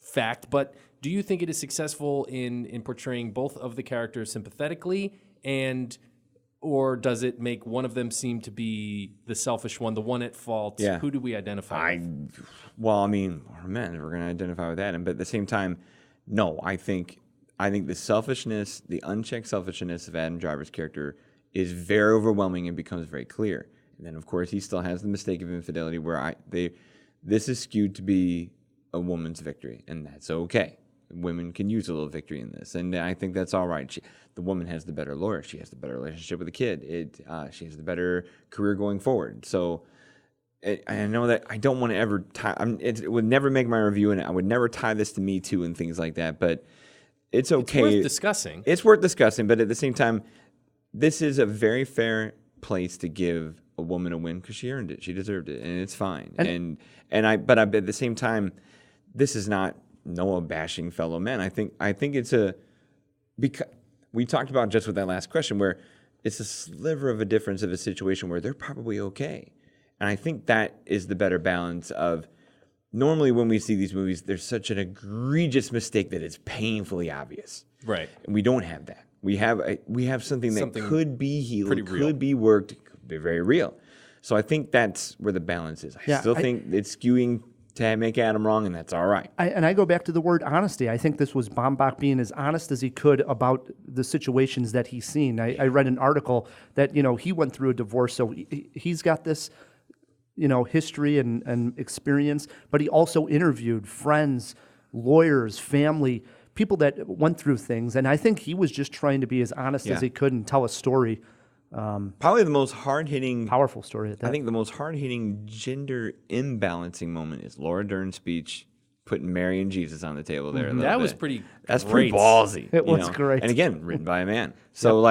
fact. But do you think it is successful in portraying both of the characters sympathetically, or does it make one of them seem to be the selfish one, the one at fault? Yeah. Who do we identify with? Well, I mean, we're men. We're going to identify with Adam. But at the same time, no, I think the selfishness, the unchecked selfishness of Adam Driver's character is very overwhelming and becomes very clear. And then, of course, he still has the mistake of infidelity where this is skewed to be a woman's victory, and that's okay. Women can use a little victory in this, and I think that's all right. The woman has the better lawyer. She has the better relationship with the kid. She has the better career going forward. So I know that I don't want to ever tie. It would never make my review, and I would never tie this to Me Too and things like that. But it's okay. It's worth discussing. It's worth discussing, but at the same time, this is a very fair place to give a woman a win because she earned it. She deserved it, and it's fine. But at the same time, this is not Noah bashing fellow men. I think it's because we talked about just with that last question where it's a sliver of a difference of a situation where they're probably okay. And I think that is the better balance of normally when we see these movies, there's such an egregious mistake that it's painfully obvious. Right. And we don't have that. We have something that could be healed, could be worked, could be very real. So I think that's where the balance is. I still think it's skewing to make Adam wrong, and that's all right. I go back to the word honesty. I think this was Baumbach being as honest as he could about the situations that he's seen. I read an article that, he went through a divorce, so he's got this, history and experience, but he also interviewed friends, lawyers, family, people that went through things, and I think he was just trying to be as honest as he could and tell a story. Probably the most hard-hitting, powerful story. I think the most hard-hitting gender imbalancing moment is Laura Dern's speech, putting Mary and Jesus on the table there. That was pretty. That's great. pretty ballsy. It was great, and again, written by a man. So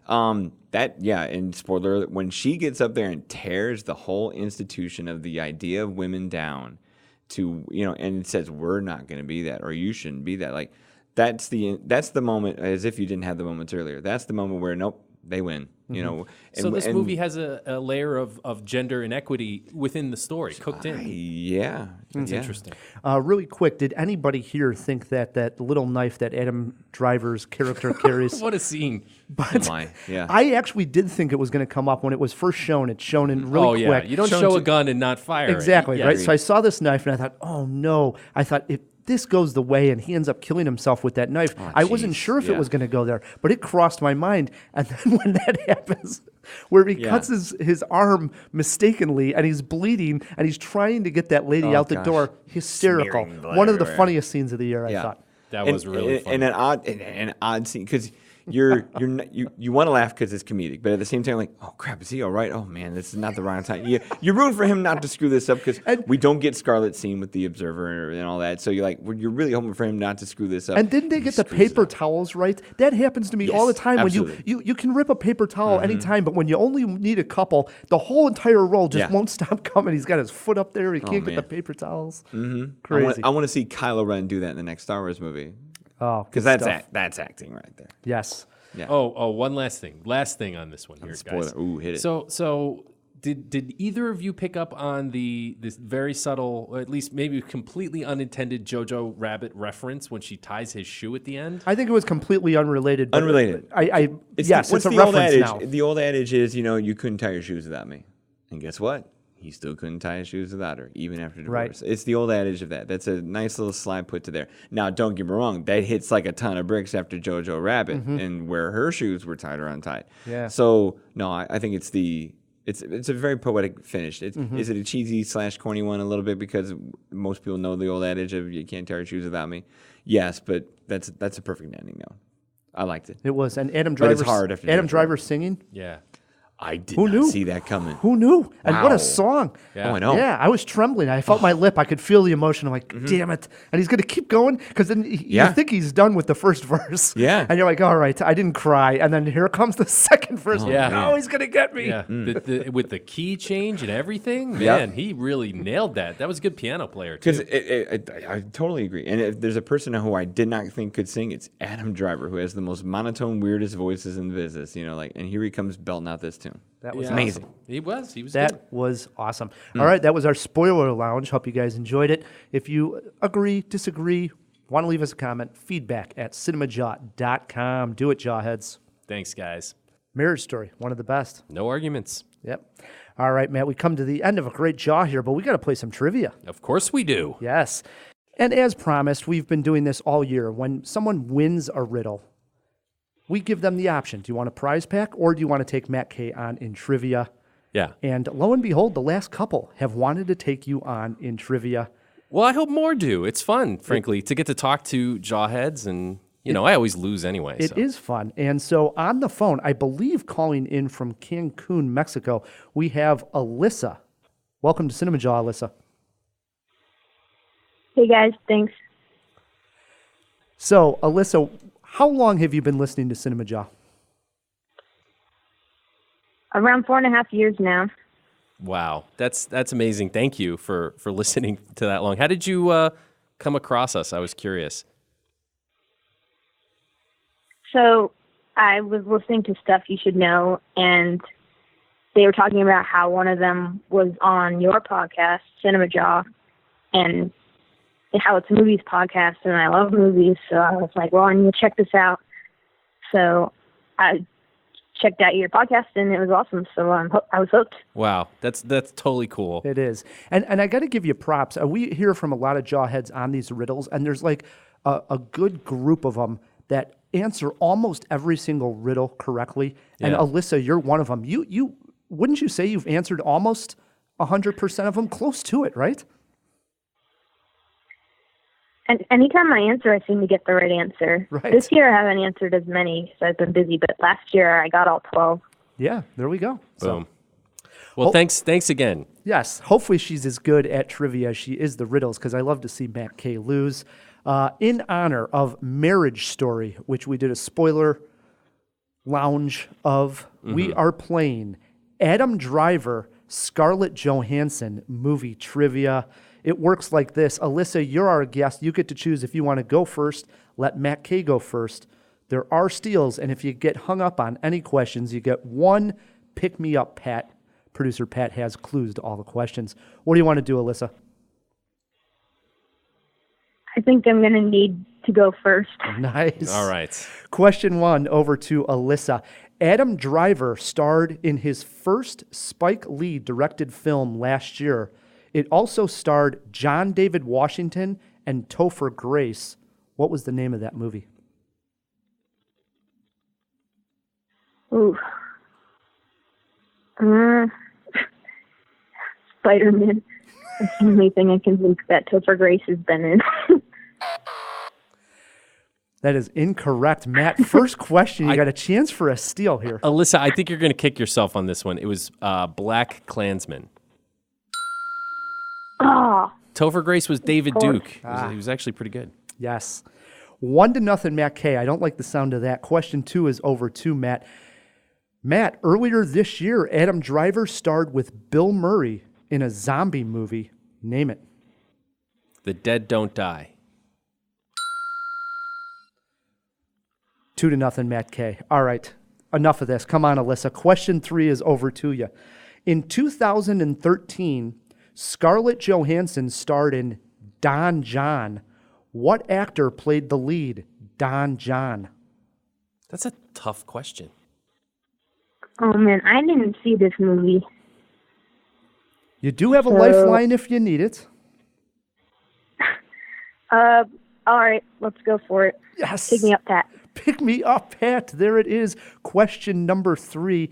and spoiler alert, when she gets up there and tears the whole institution of the idea of women down to and it says we're not going to be that, or you shouldn't be that. Like that's the moment, as if you didn't have the moments earlier. That's the moment where nope. They win, So this movie has a layer of gender inequity within the story, cooked in. That's interesting. Really quick, did anybody here think that little knife that Adam Driver's character carries? What a scene! But I actually did think it was going to come up when it was first shown. It's shown in really quick. You don't show a gun and not fire exactly, it. Right? So I saw this knife and I thought, oh no! I thought if this goes the way and he ends up killing himself with that knife. I wasn't sure if it was going to go there, but it crossed my mind. And then when that happens, where he cuts his arm mistakenly and he's bleeding and he's trying to get that lady out the door, hysterical. One of the funniest scenes of the year, I thought. That was really funny. And an odd scene because you want to laugh because it's comedic, but at the same time, like, oh crap, is he all right? Oh man, this is not the right time. You're rooting for him not to screw this up because we don't get Scarlett scene with the Observer and all that. So you're really hoping for him not to screw this up. And didn't they get the paper towels right? That happens to me all the time. Absolutely. When you can rip a paper towel anytime, but when you only need a couple, the whole entire roll just won't stop coming. He's got his foot up there. He can't get the paper towels. Crazy. I want to see Kylo Ren do that in the next Star Wars movie. Oh, because that's acting right there. Yes. Yeah. Oh, one last thing. Last thing on this one here, guys. Ooh, hit it. So did either of you pick up on this very subtle, or at least maybe completely unintended Jojo Rabbit reference when she ties his shoe at the end? I think it was completely unrelated. But unrelated. It's a reference now. The old adage is, you couldn't tie your shoes without me. And guess what? He still couldn't tie his shoes without her, even after divorce. Right. It's the old adage of that. That's a nice little slide put to there. Now, don't get me wrong. That hits like a ton of bricks after Jojo Rabbit and where her shoes were tied or untied. Yeah. So, no, I think it's a very poetic finish. Is it a cheesy / corny one a little bit because most people know the old adage of you can't tie your shoes without me? Yes, but that's a perfect ending now. I liked it. It was. And Adam Driver singing? Yeah. I did not see that coming. Who knew? And what a song. Yeah. Oh, I know. Yeah, I was trembling. I felt my lip. I could feel the emotion. I'm like, damn it. And he's going to keep going because then you think he's done with the first verse. Yeah. And you're like, all right, I didn't cry. And then here comes the second verse. Yeah. No, he's going to get me. Yeah. With the key change and everything, man, he really nailed that. That was a good piano player, too. Because I totally agree. And if there's a person who I did not think could sing, it's Adam Driver, who has the most monotone, weirdest voices in the business. And here he comes belting out this tune. That was amazing. Awesome. He was that good. was awesome. All right, that was our spoiler lounge. Hope you guys enjoyed it. If you agree, disagree, want to leave us a comment, feedback at cinemajaw.com. Do it, Jawheads. Thanks, guys. Marriage Story, one of the best. No arguments. Yep. All right, Matt, we come to the end of a great Jaw here, but we got to play some trivia. Of course we do. Yes. And as promised, we've been doing this all year. When someone wins a riddle, we give them the option. Do you want a prize pack or do you want to take Matt K on in trivia? Yeah. And lo and behold, the last couple have wanted to take you on in trivia. Well, I hope more do. It's fun, frankly, to get to talk to Jawheads, and I always lose anyway. It is fun. And so on the phone, I believe calling in from Cancun, Mexico, we have Alyssa. Welcome to Cinemajaw, Alyssa. Hey guys, thanks. So, Alyssa, how long have you been listening to Cinemajaw? Around 4.5 years now. Wow, that's amazing. Thank you for listening to that long. How did you come across us? I was curious. So I was listening to Stuff You Should Know, and they were talking about how one of them was on your podcast, Cinemajaw, and how it's a movies podcast, and I love movies, so I was like, well, I need to check this out. So I checked out your podcast, and it was awesome, so I was hooked. Wow, that's totally cool. It is. And I got to give you props. We hear from a lot of Jawheads on these riddles, and there's like a good group of them that answer almost every single riddle correctly. Yeah. And Alyssa, you're one of them. You wouldn't you say you've answered almost 100% of them? Close to it, right? And anytime I answer, I seem to get the right answer. Right. This year I haven't answered as many because I've been busy, but last year I got all 12. Yeah, there we go. Boom. Well, thanks again. Yes, hopefully she's as good at trivia as she is the riddles, because I love to see Matt K lose. In honor of Marriage Story, which we did a spoiler lounge of, we are playing Adam Driver, Scarlett Johannson movie trivia. It works like this. Alyssa, you're our guest. You get to choose if you want to go first. Let Matt K go first. There are steals, and if you get hung up on any questions, you get one pick-me-up, Pat. Producer Pat has clues to all the questions. What do you want to do, Alyssa? I think I'm going to need to go first. Nice. All right. Question 1 over to Alyssa. Adam Driver starred in his first Spike Lee directed film last year. It also starred John David Washington and Topher Grace. What was the name of that movie? Ooh. Spider-Man. That's the only thing I can think that Topher Grace has been in. That is incorrect, Matt. First question, you got a chance for a steal here. Alyssa, I think you're going to kick yourself on this one. It was Black Klansman. Oh. Topher Grace was David Duke. He was actually pretty good. Yes. 1-0, Matt K. I don't like the sound of that. Question 2 is over to Matt. Matt, earlier this year, Adam Driver starred with Bill Murray in a zombie movie. Name it. The Dead Don't Die. 2-0, Matt K. All right. Enough of this. Come on, Alyssa. Question 3 is over to you. In 2013, Scarlett Johannson starred in Don John. What actor played the lead, Don John? That's a tough question. Oh, man, I didn't see this movie. You do have a lifeline if you need it. All right, let's go for it. Yes. Pick me up, Pat. Pick me up, Pat. There it is. Question number 3.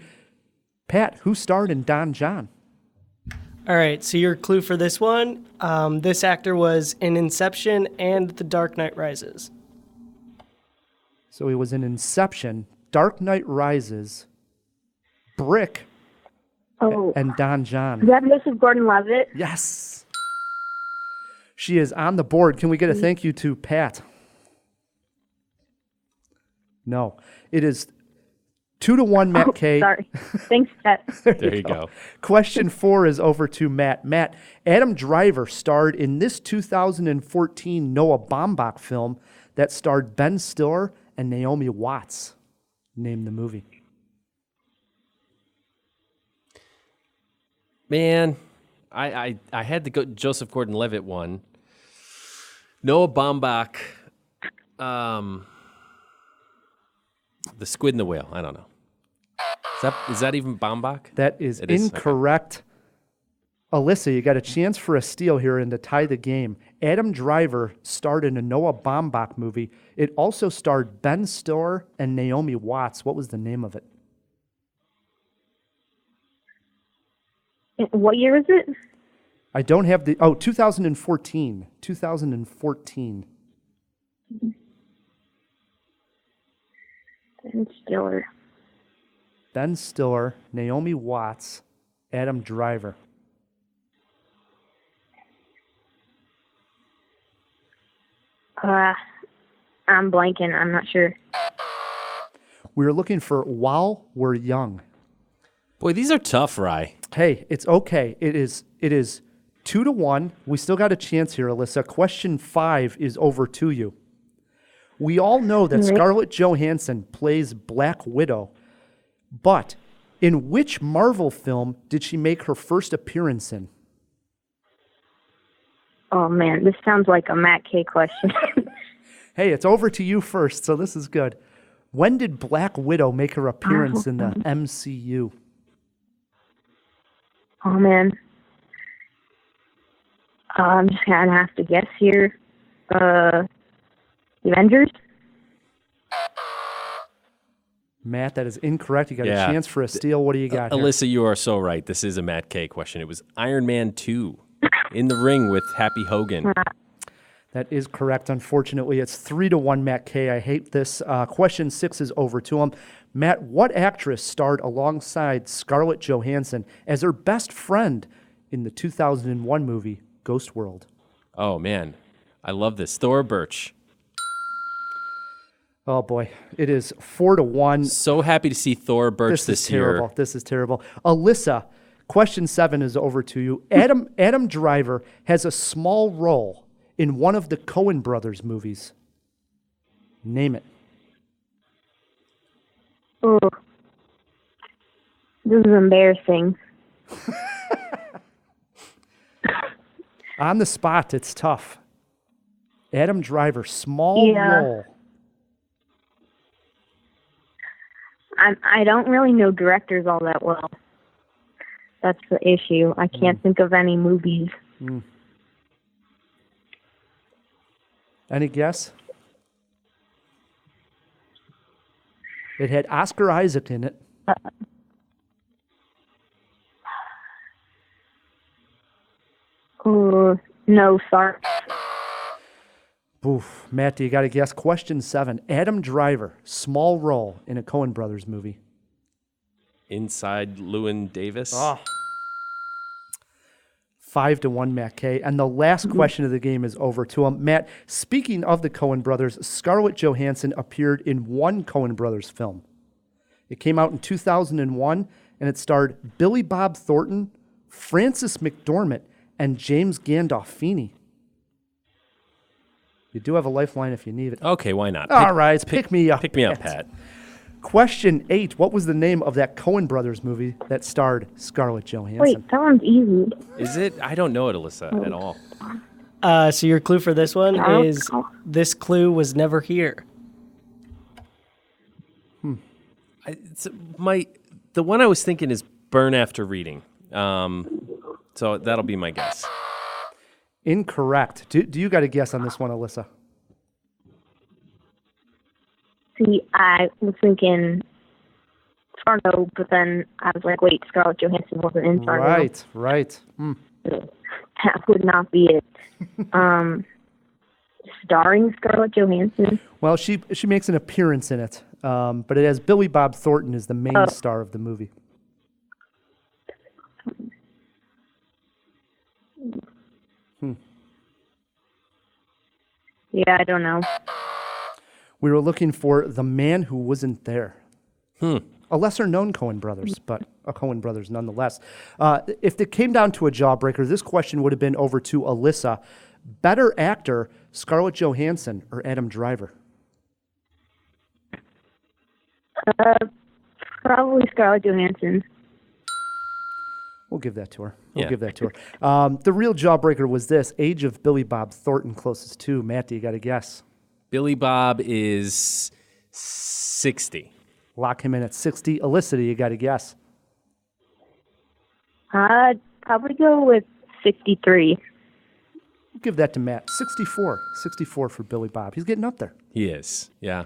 Pat, who starred in Don John? All right, so your clue for this one, this actor was in Inception and The Dark Knight Rises. So he was in Inception, Dark Knight Rises, Brick, and Don John. Is that Joseph Gordon-Levitt? Yes. She is on the board. Can we get a thank you to Pat? No. It is 2-1, Matt K. Sorry. Thanks, Pat. There you go. Question 4 is over to Matt. Matt, Adam Driver starred in this 2014 Noah Baumbach film that starred Ben Stiller and Naomi Watts. Name the movie. Man, I had to go Joseph Gordon-Levitt one. Noah Baumbach. The Squid and the Whale. I don't know. Is that even Baumbach? That is incorrect. Alyssa, you got a chance for a steal here and to tie the game. Adam Driver starred in a Noah Baumbach movie. It also starred Ben Stiller and Naomi Watts. What was the name of it? What year is it? I don't have the... Oh, 2014. 2014. Ben Stiller. Ben Stiller, Naomi Watts, Adam Driver. I'm blanking. I'm not sure. We were looking for While We're Young. Boy, these are tough, Rye. Hey, it's okay. It is 2-1. We still got a chance here, Alyssa. Question 5 is over to you. We all know that Scarlett Johannson plays Black Widow, but in which Marvel film did she make her first appearance in? Oh, man, this sounds like a Matt K question. Hey, it's over to you first, so this is good. When did Black Widow make her appearance in the MCU? Oh, man. I'm just going to have to guess here. Avengers? Matt, that is incorrect. You got a chance for a steal. What do you got here? Alyssa, you are so right. This is a Matt K question. It was Iron Man 2, In the Ring with Happy Hogan. That is correct. Unfortunately, it's 3-1, Matt K. I hate this. Question 6 is over to him. Matt, what actress starred alongside Scarlett Johansson as her best friend in the 2001 movie Ghost World? Oh, man. I love this. Thora Birch. Oh, boy. It is 4-1. So happy to see Thora Birch this year. This is terrible. Alyssa, question 7 is over to you. Adam Driver has a small role in one of the Coen brothers movies. Name it. Oh, this is embarrassing. On the spot, it's tough. Adam Driver, small role. I don't really know directors all that well. That's the issue. I can't think of any movies. Any guess? It had Oscar Isaac in it. No, sorry. Oof. Matt, do you got to guess? Question 7. Adam Driver, small role in a Coen brothers movie. Inside Llewyn Davis. 5-1, Matt K. And the last question of the game is over to him. Matt, speaking of the Coen brothers, Scarlett Johansson appeared in one Coen brothers film. It came out in 2001, and it starred Billy Bob Thornton, Frances McDormand, and James Gandolfini. You do have a lifeline if you need it. Okay, why not? All right, pick me up. Pick me up, Pat. Question 8. What was the name of that Coen brothers movie that starred Scarlett Johansson? Wait, that one's easy. Is it? I don't know it, Alyssa, at all. So your clue for this one is this clue was never here. The one I was thinking is Burn After Reading. So that'll be my guess. Incorrect. Do you got a guess on this one, Alyssa? See, I was thinking Fargo, but then I was like, wait, Scarlett Johansson wasn't in Fargo. Right. That would not be it. Starring Scarlett Johansson? Well, she makes an appearance in it, but it has Billy Bob Thornton as the main star of the movie. Yeah, I don't know. We were looking for The Man Who Wasn't There. A lesser-known Coen brothers, but a Coen brothers nonetheless. If it came down to a jawbreaker, this question would have been over to Alyssa. Better actor, Scarlett Johansson or Adam Driver? Probably Scarlett Johansson. We'll give that to her. The real jawbreaker was this. Age of Billy Bob Thornton closest to. Matt, do you got a guess? Billy Bob is 60. Lock him in at 60. Alyssa, do you got a guess? probably go with 63. We'll give that to Matt. 64. 64 for Billy Bob. He's getting up there. He is. Yeah.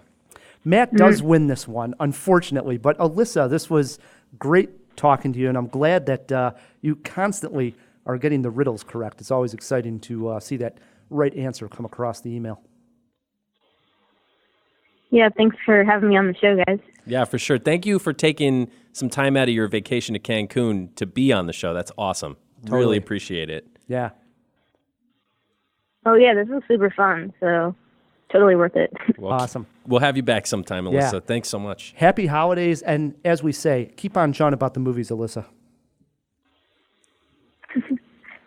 Matt does win this one, unfortunately. But Alyssa, this was great talking to you, and I'm glad that you constantly are getting the riddles correct. It's always exciting to see that right answer come across the email. Yeah, thanks for having me on the show, guys. Yeah, for sure. Thank you for taking some time out of your vacation to Cancun to be on the show. That's awesome. Totally. Really appreciate it. Yeah. Oh, yeah, this was super fun, so totally worth it. Well, Awesome. We'll have you back sometime, Alyssa. Yeah. Thanks so much. Happy holidays, and as we say, keep on jawing about the movies, Alyssa.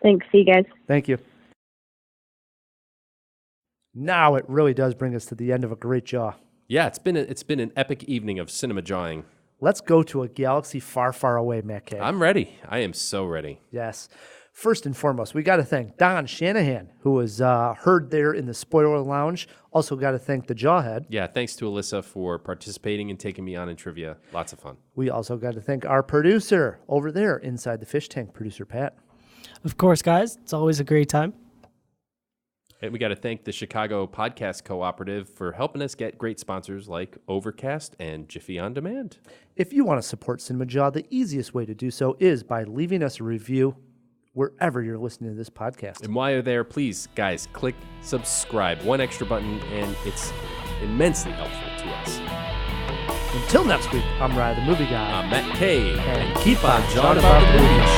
Thanks. See you guys. Thank you. Now it really does bring us to the end of a great jaw. Yeah, it's been an epic evening of cinema jawing. Let's go to a galaxy far, far away, Matt Kay. I'm ready. I am so ready. Yes. First and foremost, we got to thank Don Shanahan, who was heard there in the Spoiler Lounge. Also got to thank the Jawhead. Yeah, thanks to Alyssa for participating and taking me on in trivia. Lots of fun. We also got to thank our producer over there inside the fish tank, producer Pat. Of course, guys. It's always a great time. And we got to thank the Chicago Podcast Cooperative for helping us get great sponsors like Overcast and Jiffy On Demand. If you want to support Cinemajaw, the easiest way to do so is by leaving us a review wherever you're listening to this podcast. And while you're there, please, guys, click subscribe. One extra button, and it's immensely helpful to us. Until next week, I'm Ryan, the movie guy. I'm Matt Kay, and keep on jawing about the movies.